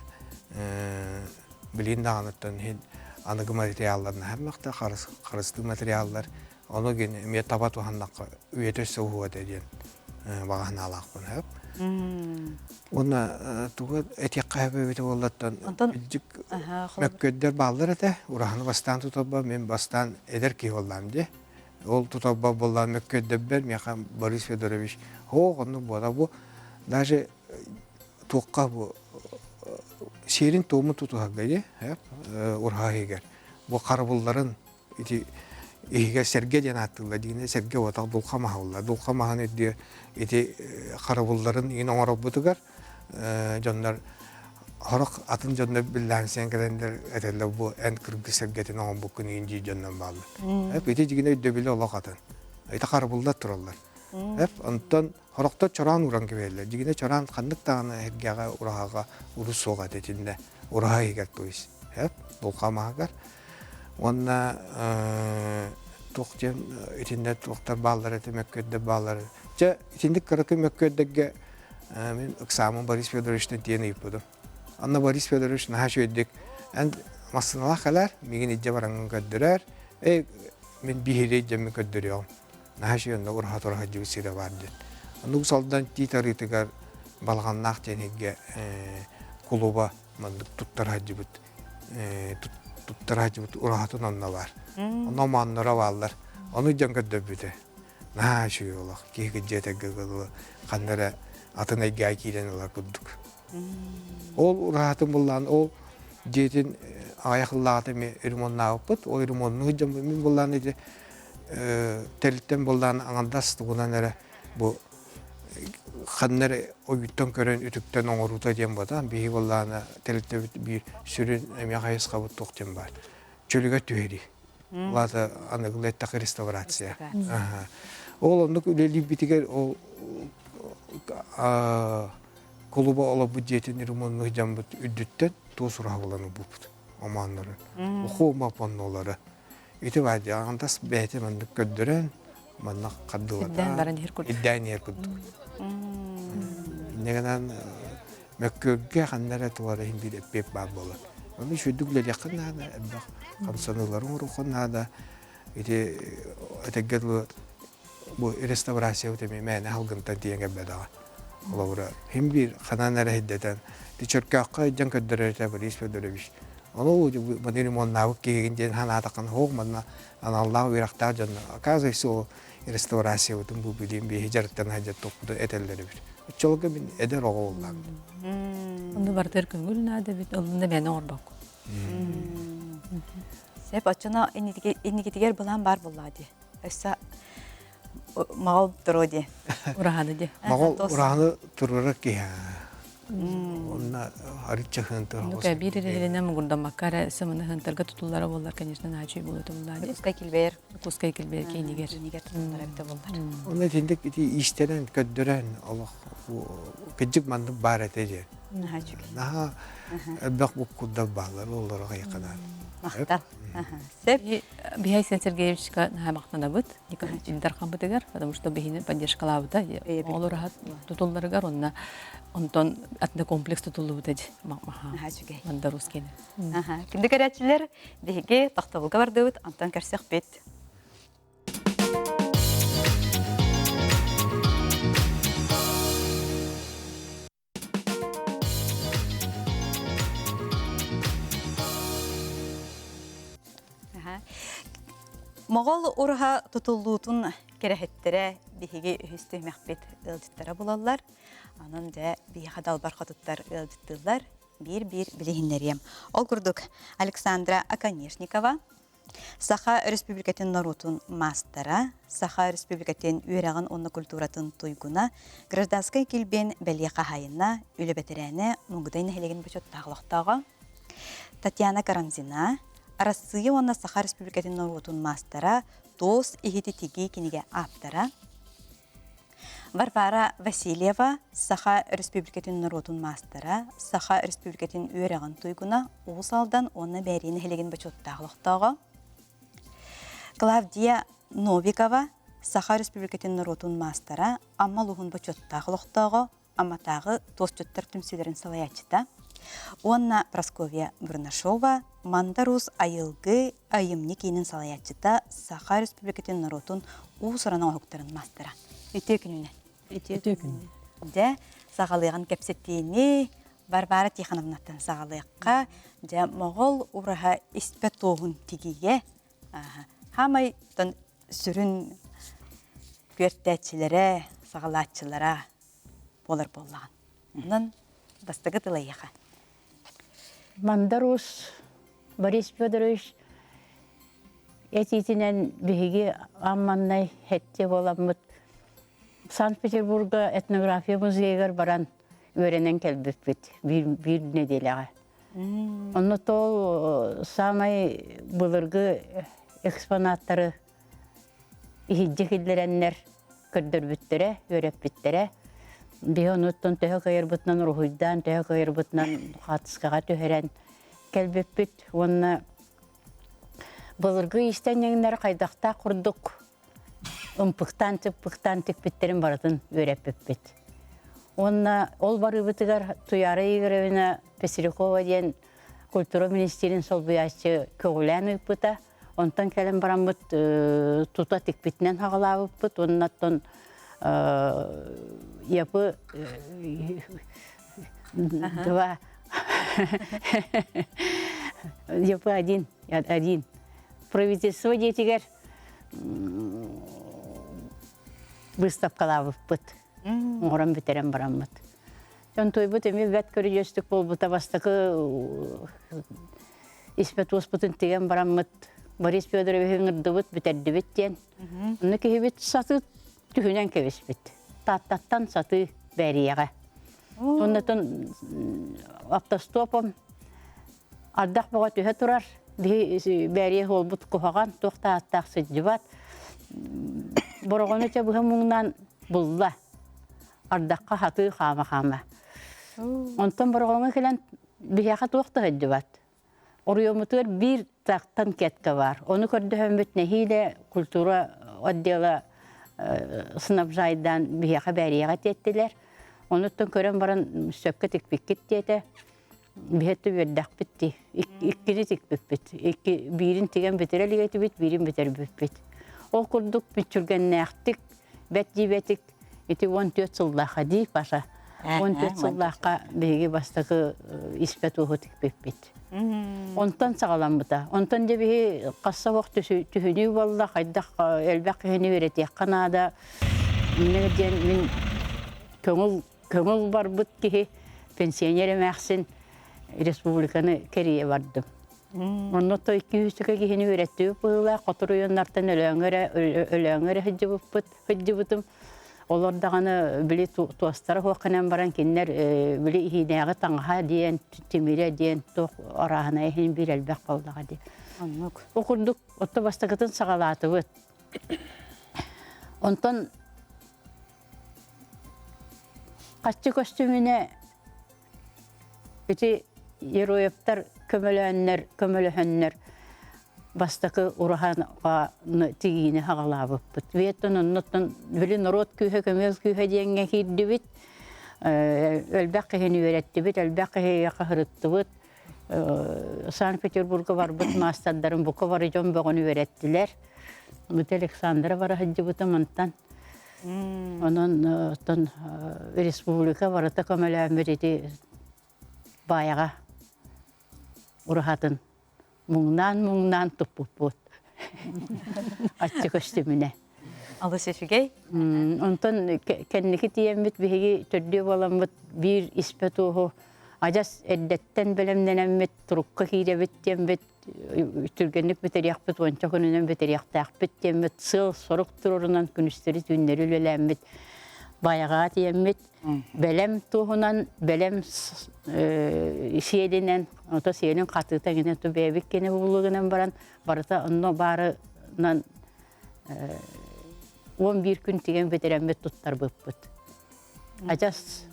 bilin dağınıttan hin anıgı materyallarını hem vakti karıştı materyallar onu gene me tabat uhandakka üyete soğuğa dediyen bağın alaqın hep. Ona tuğu etek kahve bete ollattan bilcik mekködder bağlar ete urahanı bastan tutaba men bastan eder ki ollam de. Ol tutaba bollan mekködder mekam Boris Fedorovich onu boda bu даже tuqqa bu şerin tomu tutuhagayı hep urhahiger. Bu qarabulların iti ihiga serge janattılar dine serge wata dulqamahullar. Dulqamahan diye iti qarabulların in oңорабытыгар jonlar Haraq atın jonda billahi sen kadar etelle bu en kırgı sergetin on bu gün inci jondan bağlı. Hep iti jigine döbeli Allah atın. Ita qarabullar turallar. Hep ondan haraqta çoran uran gebelle. Jigine çoran kandık tağına hergaga urahaga urus soğa detinde. Uraha higer toys. Hep dulqamahagar. Onna toqjem itinde toqtar bağlar ete Mekke'de bağlar. Ja itinde kırıkı Mekke'dege men examen Boris Fedorovic'ten tiyeni yapıyordum. Anna Boris Fedorovich naha şöydük. En masınala kalar, migin idce varangın köddürer. Men bihiri idcemi köddürüyorum. Naha şöydüğünde urhat cibisire vardı. Anna usaldan titarıtıgar balğannaq tenigge kuluba mandık tuttar cibit. Tuttar cibit urhatın onna var. Ona manlara varlar. Onu idcem köddürbüde. Naha şöydüğülük. Kihik idcetegge kılığı. Kandara atın eggay kilen olar kudduk. Ol rahatım bullan, ol jetin ayaklılatı mi ürmonna yapıt, o ürmonnu hıcam min bullan edi telitten bullan anandas tuğunan ere bu kanlar o gütten kören ütükten oğuruta diyen bada bihi bullan telitte bir sürün emyakayız kabut toqten var. Çölüge tüheri. Lata anıgılettaki restaurasiya. Ol onduk üleli bitiger o Koluba ola bu jetin ürmonnu hıcam bud üddütten toz urahabulanı buput. Amanların. Oku mapannoları. Iti vadi antas behte mandık göddüren mannak kaddılar. İdden yer kudduk. Negenan Mekke'ge kanlara tuvarı hindi de pep babbalar. Onu şöydükler yakın nada. Kamsanıların uruqun nada. Iti öteggedlu bu restaurasiya utemi mene halgıntan diyenge bedağa. Olavura hem bir kananlara hiddeten Çörkakka jan köddürete Boris Fedorovich. Onu madeni monnavuk kegen hana takan hoq manna anallahu virakta jan akazaysa o restorasiya utun bu bilim bir hicaretten hajat topuda etelleri bir. Çolga bin eder oğullan. Onu barter köngül nade bit olunda beni orbak. Sep açına enigitiger bulan bar bulladı. Ösa mağal durodi. Urahadı de. Mağal urahanı turarak ki ha. Onna haritça hıntı. Nuka bir helena mugunda makara samana hıntarga tutullara bollar конечно naçı bulutu bulladı. Kuskay kilber ki iniger. Iniger tutullara bite bollar. Onda tindik iti işteren köddüren Allah bu küçük mandı baretece. Naha bak bu kudda bağlar olarak yakından. Maqtal. Sep Бихай Сергеевичка мақтана бит. Никак интерхан битегер, потому что бихине поддержка лавда. Олар рахат тутулларгар онна онтон атна комплекс тутулу битеж. Маха. Мандарускене. Кинде керәчләр биге тахтабылга бардыбыт, антан керсек бит. Моғол урха тутуллуутун керехеттере биһиги үстүмәхбет ылдыттара булаллар. Анын да биха далбар хатыттар ылдыттылар. Bir билихиннерем. Ол курдук Александра Аконешникова, Саха Республикатын Нарутун мастера, Саха Республикатын үйрәгін онны культуратын туйгуна, гражданскай килбен бәлия қахайына, үлі бәтірәне мұңгыдайны хелеген бөчет тағылықтаға. Татьяна Карамзина, Арасыйы онна Саха Республикатын Нарутун мастера, тос ихити тиги кенеге аптара. Варвара Васильева, Саха Республикатын Нарутун мастера, Саха Республикатын үйрәгін туйгуна, уусалдан онны бәрені хелеген бөчет тағылықтаға. Клавдия Новикова, Саха Республикатын Нарутун мастера, амма луғын бөчет тағылықтаға, аматағы тос-чөттер түмселерін салаячыта. Онна Прасковия Бурнашова, Мандарус айылғы айымны кейнін салаячыта, Саха Республикатын Нарутун уусырана оғықтарын мастера. Үтө күніне. Үтө күніне. Дә сағалыған кәпсеттейіне, Барбара Тихановнаттан сағалыққа, дә моғол ұраға іспет оғын тегеге, хамай сүрін көрттәтчілері, сағалатчылара болар болған. Онын бастығы тылайыға. Мандарус Борис Федорович этитинен биһиги амманнай хетте боламмыт. Санкт-Петербурга этнография музейгер баран өренен келбеппит бир неделяга. Онно тол самай былыргы экспонаттары ихиджихиллереннер көрдөрбүттере, өреппиттере. Бионуттон төһө кайырбытынан рухуйдан, төһө кайырбытынан хатыскага төһөрен келбеппит. Онна былыргы истеннеңнер кайдакта курдук. Пыктан тикпиттерин баратын өреппеппит. Онна ол барыбытыгар туяры игеревина Песерикова ден культура министерин солбуячы көгүлән ыппыта. Онтан келен барамбыт тута тикпитнен хагалабыппыт. Оннаттон yapı два yapı один правительство детигер выставкалабы пыт орам битерем бараммыт жон тойбут эми бет көрүжөстүк болбута бастакы испет оспутун теген бараммыт Борис Федорович ыңырдыбыт битердибит ден уну кихибит саты түһүнен кебеспит таттан саты бәрияға. Оннатын автостопом ардақ боға түхе тұрар. Бәрия олбут қоғаған, тоқта аттақ сүджібат. Бұрғаны че бұғы мұңнан бұлла. Ардаққа хаты қама-қама. Онтан бұрғаны келен бияға тоқта хүджібат. Орыйомытыр бір тақтан кеткі бар. Оны көрді хөмбет нәхейлі культура отдела сынапжайдан бияға бәрияға теттілер. Онуттан көрен баран сөпкі тікпеккет деді. Бихетті бердақ бітті. Иккені тікпекпет. Бірін теген бітірелігеті бит, бірін бітер бітпет. Ол күрдік бүтчүрген нәқтік, бәт-жибетік. Еті 14 сыллаққа дейік баша. 14 сыллаққа бейге бастығы іспет оғы тікпекпет. Онтан сағалан бұта. Онтан де бейге қасса оқ түхіні болла, қайдақ әлбәқ күйіні беретек қанада. Мен көңіл бар бұт кейі пенсионері мәқсін республиканы керие бардым. Оннотто 200-ке кейіні өретті бұғыла, қотыр ойынлартын өлөңірі хүджі бұтым. Олардағаны білі туастары хоқынан баран кеннер білі ихинеғі таңға дейін, темире дейін, тоқ арағына ехін бір әлбәқ балдаға дейін. Оқырдық, отты бастықытын сағалаты бұд. Онтан қатшы костюміне өте ерояптар көмөлөхөннер бастакы ураханга тигини хагалабыппыт. Веттон оннотон били народ күйе көмөз күйе дегенге кирдибит. Элбак кехени береттибит, элбак кехе кахырыттыбыт. Санкт-Петербурга барбыт мастардарын бука бары жон богону береттилер. Бут Александра бара хаджыбыты монтан. Онон тон республика барыта көмөлөм берети баяга урахатын. Муңнан тұппыппыт. Ачы костюміне. Алыс эшигей. Онтон кенники тиеммит биһиги төрдү боламмыт бир испе туһу ажас эддеттен белемненеммит турукка кииребит тиембит түргенник битериякпит онча күнүнөн битерияктаакпит тиеммит сыл сорук турурунан күнүстери түннери үлелеммит баяга тиеммит белем туһунан белем сиелинен ото сиелин катыта гене ту бебик кене булугунан баран барыта онно барынан 11 күн тиген бетереммет туттар быппыт. Ажас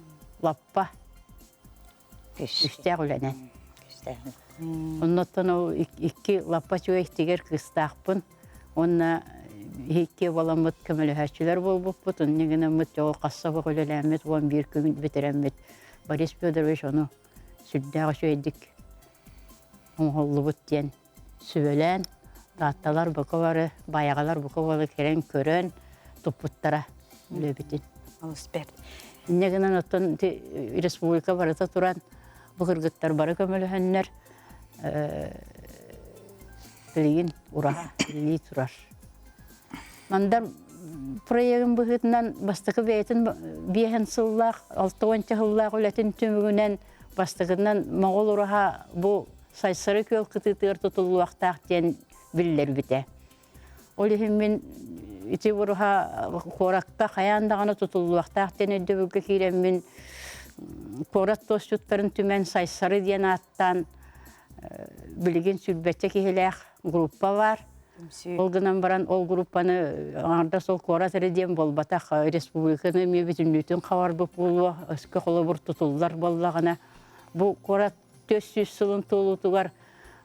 лаппа үстәк үләнен. Оннотон ол 2 лаппа чуек тигер кыстаақпын. Онна 2 баламыт көмөлөһәчүләр болбуппут. Оннегене мыт жол кассабы үләләмет 11 күн бетереммет. Борис Федорович оны сүддәгә шөйдик. Оңголлубут ден сүбелән татталар бакалары, баягалар бакалары керен көрөн тупуттара лөбитин. Алыспер. Негенен оттон республика барыта туран бу кыргыттар бары көмөлөһөннөр билген ура ли турар. Мандар проектын быгытынан бастыкы бейтин биһен сыллак 6-нчы жыллак үлетин түмүгүнөн бастыгынан могол ураха бу сайсары көл кытытыр тутулуактак ден биллер бите. Олихимин ити ураха коракка хаяндаганы тутулуактак ден өдөбүгө киремин корат тосчуттарын түмен сайсары ден аттан билген сүлбетче кихилек группа бар. Ол гынан баран ол группаны аңарда сол корат эреден болбатак республиканы мебитүнүтүн кабар болуу өскө колобур тутулдар боллагана бу корат 400 сылын толутугар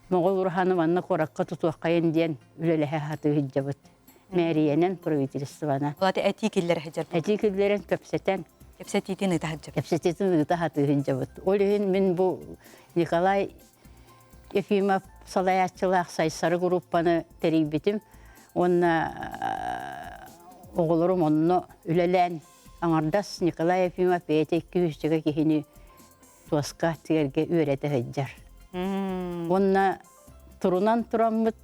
Могол ураханы манна коракка тутуаккайын ден үлелеһе хаты хиджабыт. Мэриянен правительствона. Олаты этикиллер хеджер. Этикиллерен көпсетен. Кепсетитин ыта хеджер. Кепсетитин ыта хаты хиджабыт. Олehen мен бу Николай Ефимов салаятчылак сайсары группаны терибитим. Онна оголорум онно үлелен аңардас Николай Ефимов бете 200 кихини туаска тигерге үйрете хеджер. Онна турунан тураммыт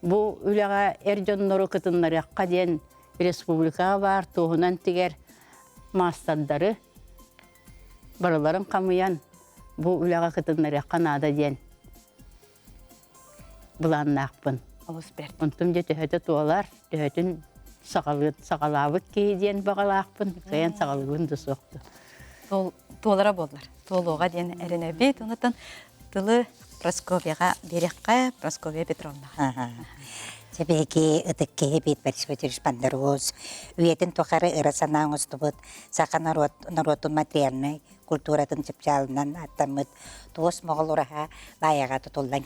бу үләгә эрҗонноры кытыннарыкка ден республика бар туһунан тигер мастаддары бараларын камыян бу үләгә кытыннарыкка нада ден буланнакпын. Алыспер. Онтум же төһөтө туалар төһөтүн сагалабык кийден багалакпын каян сагалыгын да соқты. Толара болдылар. Толуға ден әрінәбет, онытын тылы Прасковьяға берекқа Прасковья Петровна. Себеки ытыкке бит Борис Федорович Пандароз, уетін тоқары ырасанан ұстыбыт, сақа народун материальный культуратын чыпчалынан аттамыт, туос моғыл ұраға баяға тұтылдан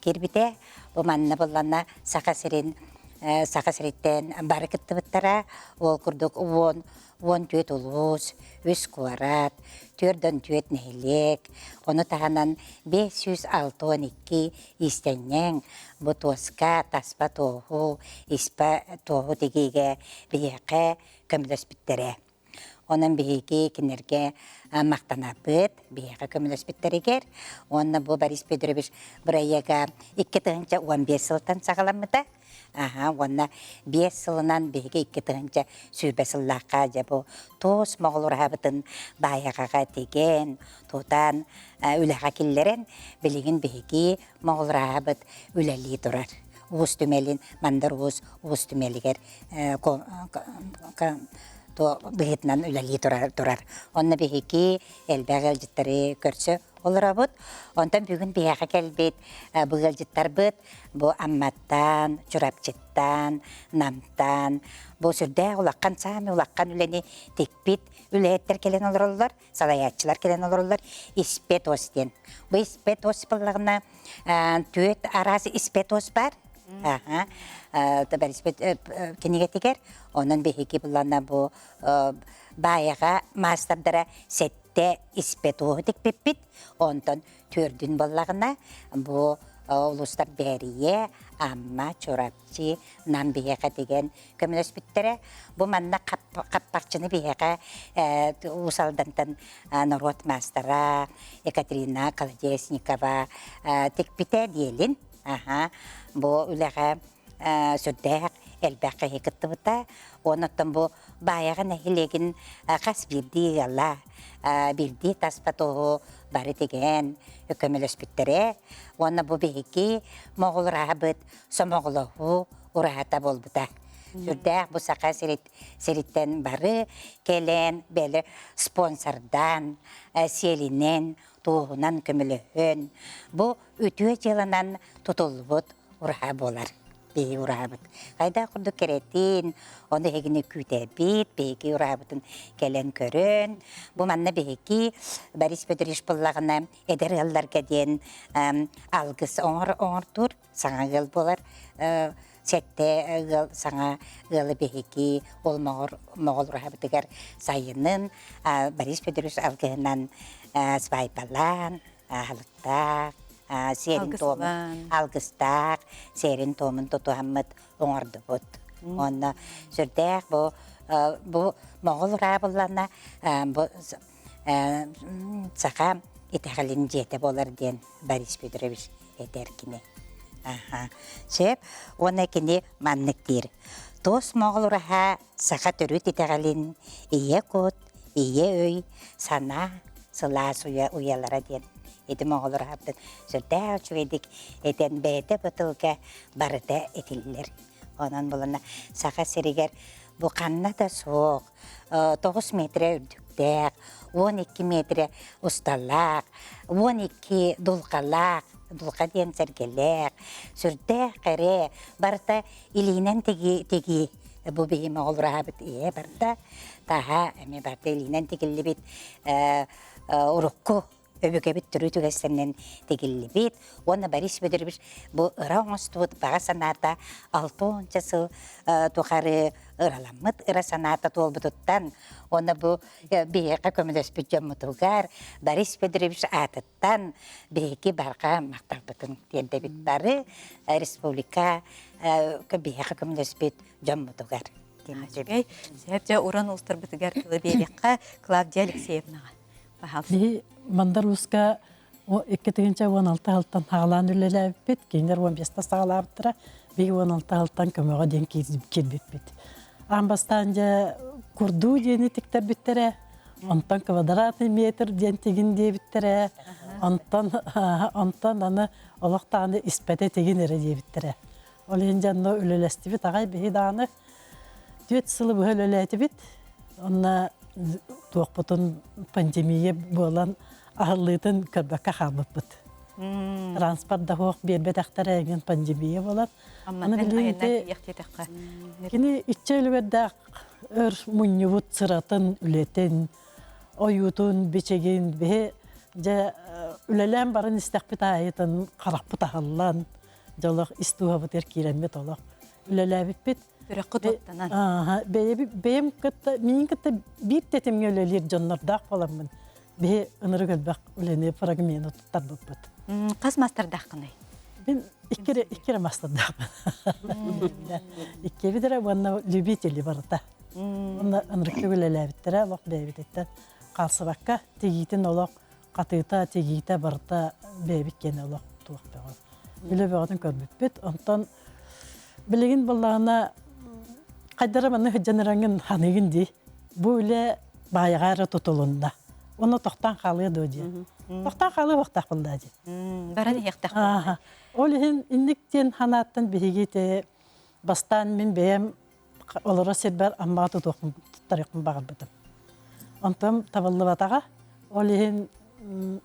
кербіте, бұл манна боллана сақа сіреттен бары кітті бұттара, ол күрдік уон түйет ұлғыз, өз куарат, түрден түйет нәйлек, оны тағанан 562 истеннен бұтуасқа таспа тоғу, испа тоғу дегеге бейеқе көміліс біттірі. Onun bihiki kinlerge maqtanapıt, bihika kömülös bitterigер. Onun bu Boris Petrovic buraya 2015 yıldan sağlamıda. Onun 5 yılından bihiki 2015 yıllıqqa bu toz moğolur habıtın bayağa degen, tutan üleqa killerin bilgin bihiki moğolur habıt üleli durar. Uğuz tümelin, mandar uğuz tümeliger to bihitnan üleli durar. Onna bihiki elbağıl jittari körsü olurabut. Ondan bugün bihaqa kelbet bığıl jittar bıt. Bu ammattan, çurapçittan, namtan. Bu sürde ulaqan sami, ulaqan üleni tekbit. Üleyetter kelen olurlar, salayatçılar kelen olurlar. İspet osden. Bu ispet os bılığına tüet arası ispet os var. Keniге тигер, onun bihiki bulana bu bayağa mastardara sette ispet oğudik pipit, ondan türdün bollağına bu uluslar beriye amma çorapçı nam biheqa degen kömülös bittere bu manna qappaqçını biheqa usaldantan narot mastara Ekaterina Kolodesnikova tekbite diyelim. Bu üleğe сүрдәк элбәккә хикыттыбыта. Онуттан бу баягы нәһилеген қас бирди алла. Бирди таспатоо бары деген өкөмөлөс биттере. Онна бу беги моғол рабыт сомоголоху урата болбута. Сүрдәк бу сака сериттен бары келен беле спонсордан, селинен, туғынан көмөлөһөн. Бу үтүө жылынан тутулбут ура болар. Беги урабыт. Кайда курду керетин, оны хегини күтәбит, беги урабытын келен көрөн. Бу манна беги Борис Петрович буллагына эдер ялларга ден алгыс оңор тур, саңа гыл болар. Сетте саңа гылы беги ол моғол урабытыгар сайынын Борис Петрович алгынан свайпалан, халыктак, серин томын алгыстак, серин томын тотуаммыт оңорды бут. Онна сүрдәк бу моғол урабыллана бу сақа итәғалин жете болар ден Борис Петрович этеркини. Сеп, оны кини манныктир. Тос моғол ураха сақа түрүт итәғалин ие кот, ие өй, сана, сылас уялара ден. Эти моғол урабытын сүрдәк чуедик этен бәйті бұтылға барыда етілілер. Онан болына сақа серигер бу қанна да соқ, 9 метре үрдіктәк, 12 метре ұсталақ, 12 дұлқалақ, дұлқа ден сәргелек, сүрдәк қәре барыда илинен теги бу бейі моғол урабыт ие барыда таға әме барыда илинен тегілі бит ұрыққу өбөке бит түрү түгәсеннән тегилли бит. Оны Борис Петрович бу ыра оңостубут бага саната 6 сыл тухары ыраламмыт ыра саната толбутуттан. Оны бу бейеке көмөлөс бүджөммутугар Борис Петрович атыттан бейеке барга макталбытын тенде бит бары республика бейеке көмөлөс бүт жөммутугар. Сәбжә уран улстыр битгәр бейекка Клавдия Алексеевнага. Бі Мандаруска 2-16 алтан хағалан үлеләбет, кейіндер 15-та сағалабыттыра, бі 16 алтан көміға ден келбеппет. Амбастан жа күрду дені тіктер біттірі, онтан квадратный метр ден тегін де біттірі, онтан аны олықтағаны іспәте тегін әрі де біттірі. Ол ең жанны үлеләсті бет, ағай бі дағаны 4 сылы бұл үлеләті бет, онна туақпытын пандемия болан ағылытын көрбәкке қалып бұд. Транспортда хоқ бербет ақтар әген пандемия болан. Кені 3 өлбердақ өр мұнневуд сыратын үлетін, ойутын, бечеген, бе үлелен барын істәқпет айытын қарақпыт ағылан, жолық істуға бұтер керемет олық. Үлеләбет бет, бейім күтті, менің күтті бір тетімге өлелер жонлардақ боламын. Бе ұныры көлбәк өлені фрагмені тұттар бұппыт. Қас мастардақ қынай? Мен иккері мастардақ. Икке бідірі онна любители барыта. Онна ұныры өлеләбіттірі, олық бәйбеттен қалсыбаққа тегейтін олық, қатыйта тегейті барыта бәйбеккен олық туық бәғын. Үлі бәғатын көрбіппет, онтан білеген болағына қайдары маны жаныраңын ханығын дей, бұл үлі байығары тұтылында. Оны тоқтан қалығы дөде. Тоқтан қалығы оқтақ бұлда де. Бараны еқтақ бұлда. Ол ең инніктен ханаттан бігеге бастан мен бәйім олыра сербәр аммағаты тұттарықын бағыр бұдым. Онтым табылы батаға, ол ең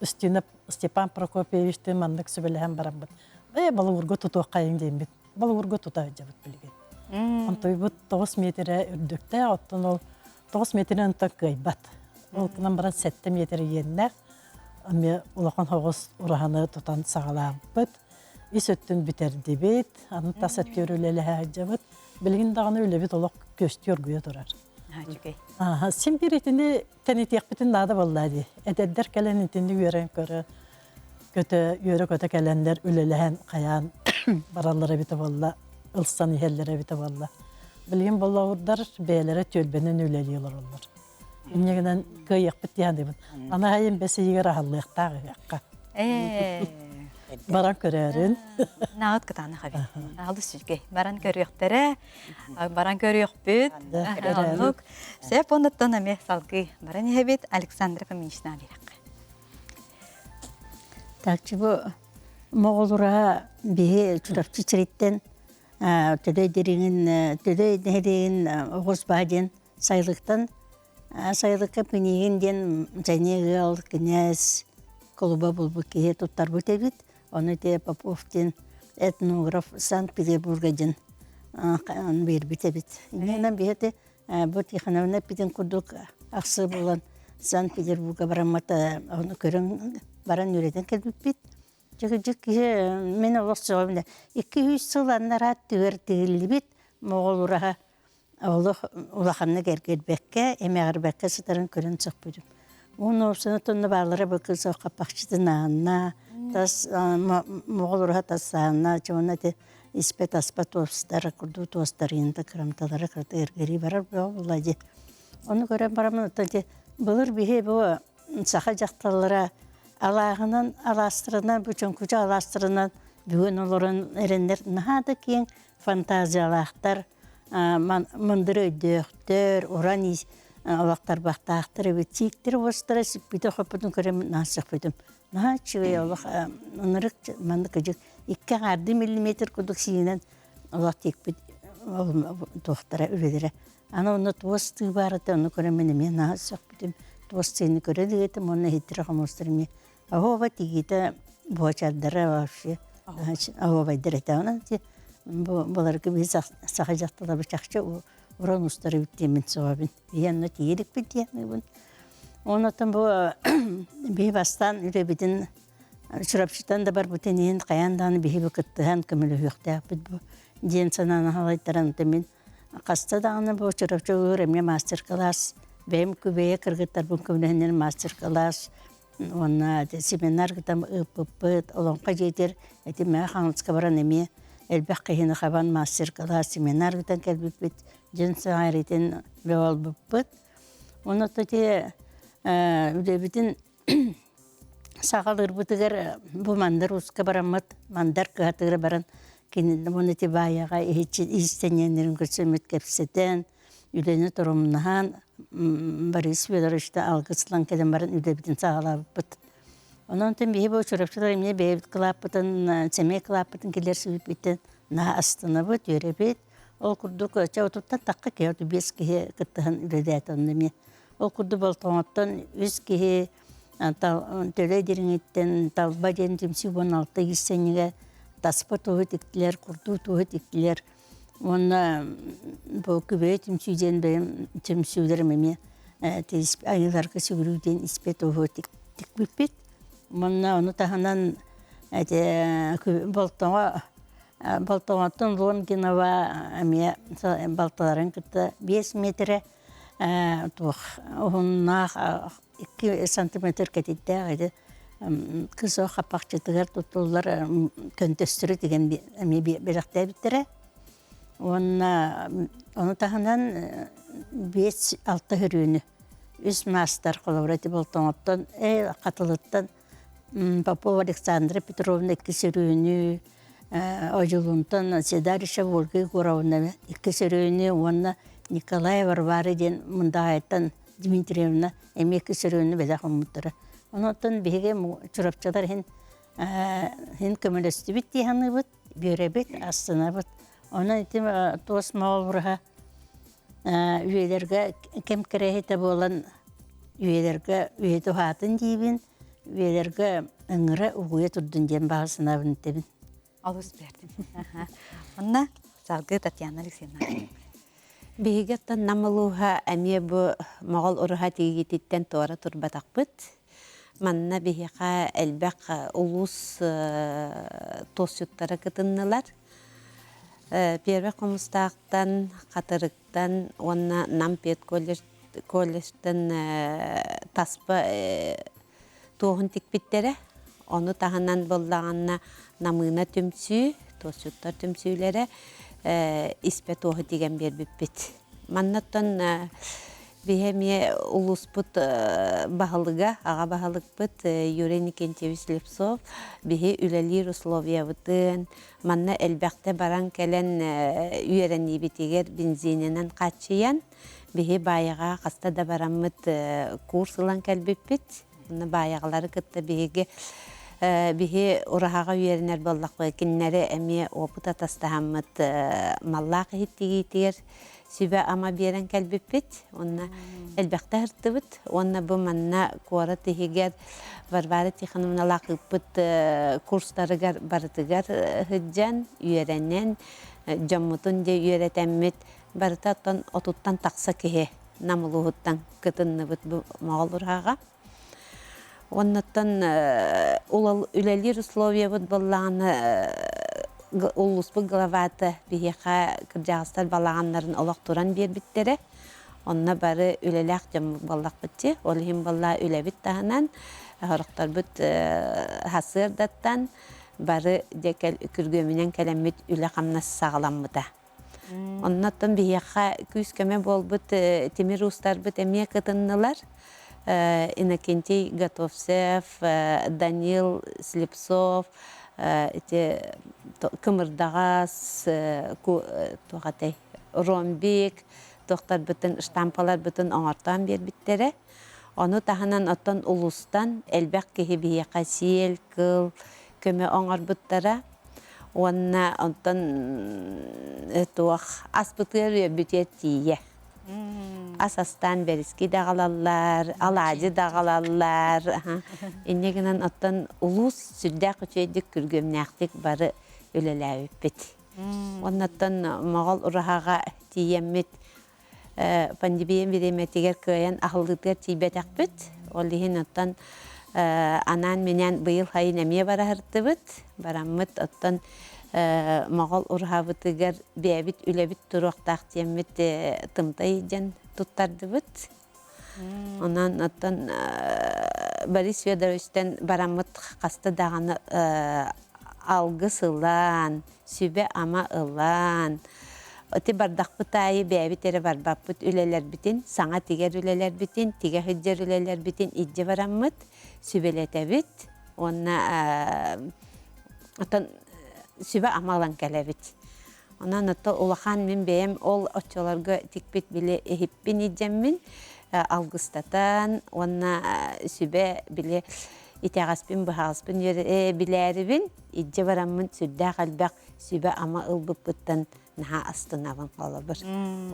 үстініп Степан Прокопьевичті мандық сөбеліген барам бұд. Балы ұрғы тұтуық қайын дейін бет. Балы ұрғы тұта өте бұд білген. Онтой бұд 9 метрі үрдікті, оттын ол 9 метрі ұнтық ғайбат. Ол күнан баран 7 метрі еннәк, әме ұлақын хоғыз ұрағаны тұтан сағалам бұд. Ис өттін бітерді бет, анын тас өттер өлелі әжі бұд. Білген дағаны өлі бет олақ көсті өргүйе тұрар. Сен бір етінде тәнетек бітін дады болды. Әдәддер кәлен етінде үйерен көрі, үйері көті кәлендер өлеліген қаян баралары біті болды, ылсан ихеллері біті болды. Білген болды ұрдар бәйлері төлбенен өлелі олар олар. Үнегінен көйек біт дейін деймін. Ана ғайын бәсі егер ағылықтағы яққа. баран көрәрін. Нағыт кытаны хабе. Алды сүзге. Баран көрüyöktere, баран көрüyökбүт. Онук. Сеп онуттан аме салгы. Баран ехебет Александра Фоминична берек. Такчы бу моголура бие чурапчы чириттен төдөй дереген оғыз баден сайлықтан сайлыққа пінеген жәнегі ал князь Колуба болбу кие туттар бұтебит. Оны те Поповтен этнограф Санкт-Петербургаден бербитебит. Иненен бейте бұт еханавына пиден күрдік ақсы болан Санкт-Петербурга барамата оны көрін баран үйреден келбіппит. Жүк мен олық соғымда 200 сыл аннара түгер тігілі моғол ұраға улаханны кергелбекке, эмеғарбекке сытарын көрін соқ бүдім. Оны опсыны тұнны бағлары бүкіл соққа пақшыдың ағына, моғол ұраға тасағына, жоғына де испет аспат офыстары, күрду туыстары енді қырамталары қырды ергері барар болады. Оны көрен барамын, бұлыр бейе бұл сақа жақталыра алағынан, аластырынан, бүчін күчі аластырынан бүгін оларын әрендер нағады кейін фантазиялақтар, мындыры өйдөқтер, оран олақтар бақтақтыр, өтсейіктер остыра сүппейді қопыдың көрем насық бөдім. Наға чүгей олақ ұнырық манды көжік 2 миллиметр күдік сейінен олақ текпейді тоқтара үледері. Ана оны туысты барыды, оны көремен еме насық бөдім. Туыстыйны көреді етім, оны хеттірі қамыстырым. Ағуба тегейді бұғачардары вообще. Ағуба дәрәті оны. Бұларға біз саға жақтыла бішақшы ұран ұстары біттемін соғабын. Бейенні тегелік білдейін. Онытын бұл бейбастан үребетін шырапшытан да бар бұтенейін қаянданы бейбі күттіған көмілі өқтәк біт бұл. Ден сананы халайттаран өтемен. Қаста дағыны бұл шырапшы өреме мастер-класс. Бәйім көбейе кіргіттар бұл көмілігінен мастер-класс. Оны семинар күтім ұп-ұп-ұп, олонқа жетер. Әті мәе қаңылысқа баран әме әлбәқ қиыны қабан мастер-класс семинар күтін кәлбіп-біт. Жынсы ғайретін бәуал бұп-бұт. Оны төте үлебетін сағалыр бұтығыр бұл мандар ұсқа барамат, мандар кығатығыр баран. Оны те баяға истененерін көрсемет кәпсетен, үлені тұрымынан Борис Федоровичта алғысылан кәден барын үлебетін сағалап бұт. Onun için bir bu çorapçılar emine bir klapıtın, semey klapıtın gelir sübüp biten, na astına bu törebet. O kurduk çavuttan takka kıyardı beş kihe kıttıhan üredet onunla. O kurdu baltonattan üç kihe töre dirinitten talba den timsi 16 senige taspa tohu tiktiler, kurdu tohu tiktiler. Ona bu kübe timsiden benim timsilerim emine ayılarga sügürüden ispet tohu tikbipet. Мына оны таханан Балтоңаттың Лонгинова әме балталарын күтті 5 метрі оғыннақ 2 сантиметр кәтетті ғайды кыз о қапақчытығар тұтылылар көнтестірі деген әме беріқті әбіттірі. Оны таханан 5-6 хүріні үз мастар қолауыраты Балтоңаттан қатылыттан Попова Александра Петровна кесерүүнү, Ожулунтан Седариша Волгы Гуравна кесерүүнү, онна Николай Варвариден Мундагайтан Дмитриевна эме кесерүүнү бедахым муттара. Онотон беге чурапчалар хин көмөлөстү бит диханы бут, бөребет астына бут. Оны итим тос маалурга үйелерге кем керехете болан үйелерге үйету хатын дейбин. Велерге ыңыры ұғуя тұрдың ден бағысына бүнттебін. Алыс бердім. Онна салғы Татьяна Алексеевна. Бейгеттен намылуға әме бұ мағал ұрыға тегететтен туара тұрбатақ бұд. Манна бейға әлбәқ ұлыс тосюттары кытыннылар. Перві қомыстақтан, қатырықтан, онна нампет колледжтен таспа тоғын текпеттері, оны тағынан болдағанна намына түмсүй, тосюттар түмсүйлері испе тоғы деген бербіппет. Маннаттан Бихеме улуспут бахалыга, аға бахалыкпыт Юрий Никентьевич Лепсов, бихе үлелир условия бытын, манна элбәкте баран кәлен үйерен ебетегер бензининен қатшиян, бихе байыға қаста да барамыт курсылан кәлбеппет, байығылары кітті бихе урахаға үйерінер боллақпы, кеннері әме опыт атастағамыт маллақ хиттегейтер, Sübe ama bir yeren kalbipit, onna elbette hırtıbıt, onna bu manna kuara tihiger varvarı tihanımına lakıpıt kursları barıtıgar hıccan, üyerenen, cammutun de üyeretemmet, barıtattan otuttan taksa kehe, namuluhuttan kıtınlıbıt bu mağalur hağa. Onnattan ülelir условия bıt ballağını Улуспы главаты бихеха кыржағыстар балағанларын олақ туран бербіттері. Онна бары үлеләқ жамы баллақ бітті. Олығын балла үлебіт тағынан, ғырықтар бүт хасырдаттан бары декел күргөмінен кәлеммет үлі қамнасы сағаламыда. Оннаттан бихеха күз көме бол бүт темір ұстар бүт әме кытыннылар. Иннокентий Готовцев, Данил Слепцов, Кымырдағас, Ромбек, тоқтар бүтін штампалар бүтін оңартан бербіттері. Оны тағынан оттан ұлыстан әлбәк кеге бейе қасиел, кыл, көме оңар бұттара. Онына онтан аспытыр бүтет тие. Асастан беріски дағалалар, алади дағалалар. Иннегінен оттан ұлыс сүрдәк үчейдік күргөмнәқтік бары өлеләу өппет. Оннаттан мағал ұрағаға тиеммет пандемия береметігер көйен ақылдықтар тейбет әқпет. Олығын оттан анан менен бұйыл хайын әме бара ғырттыбыт. Бараммыт оттан мағал ұрғабытыгар бәбіт үләбіт тұруқтақ тиеммет тымтай жан тұттардыбыт. Онан оттан Борис Федоровичтен бараммыт қасты дағаны алғы сылан, сүбе ама ылан. Оти бардақ бұтайы бәбіт әрі барбаппыт үлелер бітін, саңа тигер үлелер бітін, тиге хүджер үлелер бітін идже бараммыт, сүбелетәбіт. Онна оттан сүбе амалан кәләбіт. Онан отта улахан мен бәйім ол отчаларға тикпет біле эхиппен еджеммін, алғыстатан, онна сүбе біле итағаспен бұхағаспен біләрібін, идже барамын сүрдә қалбақ сүбе ама ылбыппыттан наға астынавын қалабыр.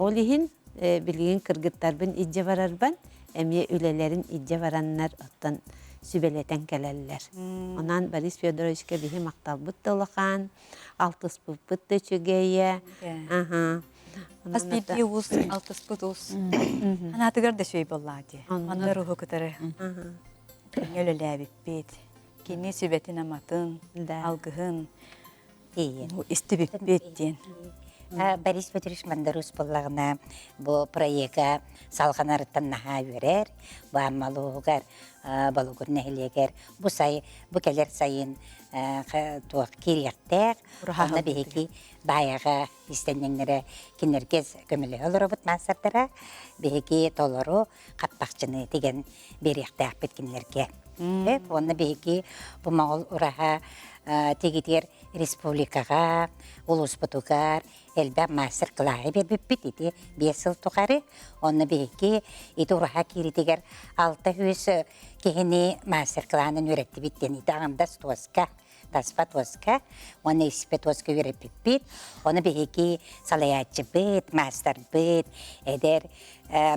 Ол ехін білген кыргыттарбын идже барарбан, әме үлелерін идже бараннар оттан сүбелетен кәләлілер. Онан Борис Федоровичке бігі мақтал бұтты олыған, алтыс бұтты чүгейе. Аз бейбе ұз, алтыс бұт ұз. Анатығыр да сөй болады. Оны рухы күтірі. Өлілі әбіп бет. Кене сүбетін аматын, алғығын, істі біп беттен. Борис Петрович Мандарус боллағына бұл проекта салған арыттан наға өрер, бұл аммалуғығар, балуғыр нәхілегер, бұл кәлер сайын туақ керектәк, оны бейкі баяға істендеңдері кенергез көмілі олыры бұт мансардыра, бейкі толыру қаппақчыны деген беректәк біткенлерге. Оны бейкі бұл мағыл ұраға тегетер республикаға, улус бұтуғар, әлбәп мастер қылағы бербеппет еді 5 жыл тұқары. Оны бейкі еді ұраға керетегер 6 өсі кегені мастер қылағының өретті беттен еді ағымдас туасқа. Таспа тоска, оны испе тоска үйреппет, оны бейкі салаятчы бет, мастер бет, әдер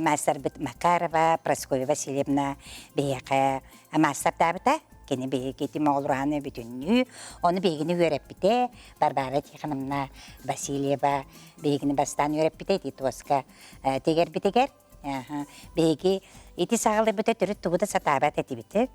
мастер бет Макарова, Прасковья Васильевна бейкі мастер табыта, кені бейкі Тимоғылраны бүтінні, оны бейгіні үйреппете, Барбара Тихановна Васильева бейгіні бастан үйреппете, тоска тегер бітегер, бейгі ити сағылы бүті түрі туғыда сатабат әті бітір.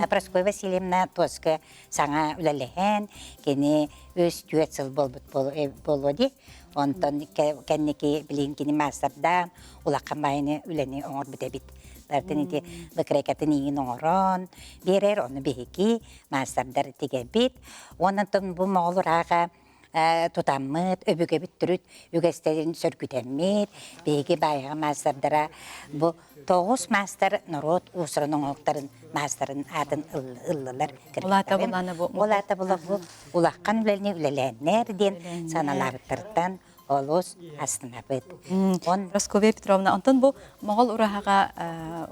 Прасковья Васильевна тоска саңа үләліген, кені өз түйет сыл болуды. Онтан кәннеке білген кені мастардан ұлаққан байыны үләне оңыр бүті біт. Бартын еті бұқырекатын еңін оңырын, берер оны бейкі мастардар теге бит. Онын бұл мағылыр аға тутаммыт, өбүгө бүттүрүт, үгестерин сөргүтеммит, беги байга мастардара бу 9 мастер народ усрының оқтарын мастарын атын ыллылар. Олата буланы бу. Олата була бу улаккан үлелни үлеләннерден саналабыттырдан олус астына бит. Прасковья Петровна, онтон бу моғол урахага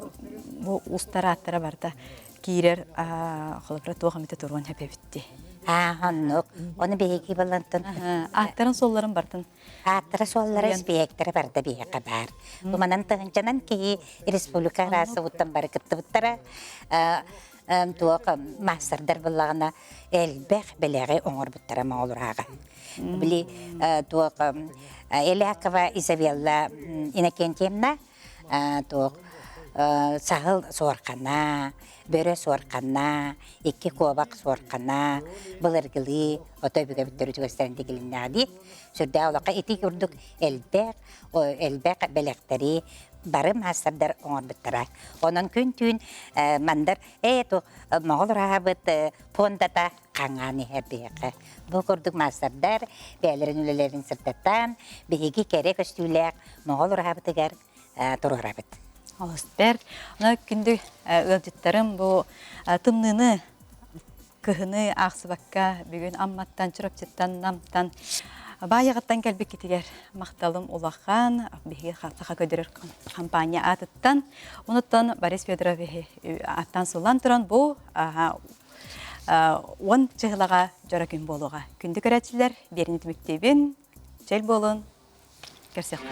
бу устара аттара барда кирер холопра тугамыта турган хепебитти. Оннук, оны беги балантын. Аттарын солларын бартын. Аттары соллары спектері барды беги бар. Буманан тыгынчанан ки республика арасы уттан бары кыттыбыттара туок мастердар буллагына элбэх белеги оңор буттара моолурага. Били туок Элякова Изабелла Иннокентьевна туок сағыл суарқана, бөрі суарқана, екі кобақ суарқана, бұлыргылы, отобігі бүттірі жүгестерінде келінне адит. Сүрді олаққа еті күрдік әлбәқ бәләқтері бары мастардар оңыр бұттыра. Оның күн түйін мандар, моғыл рағабыт фондата қаңғаны әрбеқі. Бұл күрдік мастардар бәлерін үлелерін сыртаттан, бейгі керек өстіләк моғыл рағабытығар тұрғырабыт. Олыстар, она күнді өлдеттарым бұл тымныны, күхіні ақсыбаққа бүгін амматтан, чырапчеттан, намтан, байығыттан кәлбек кетігер мақталым олақан, бейгі қақтаға көдірер компания атыттан, оныттан Борис Федоров аттан сұлан тұран бұл 10 жығылаға жора күн болуға. Күнді көрәтшілер, берін етіміктебін, жел болын, көрсек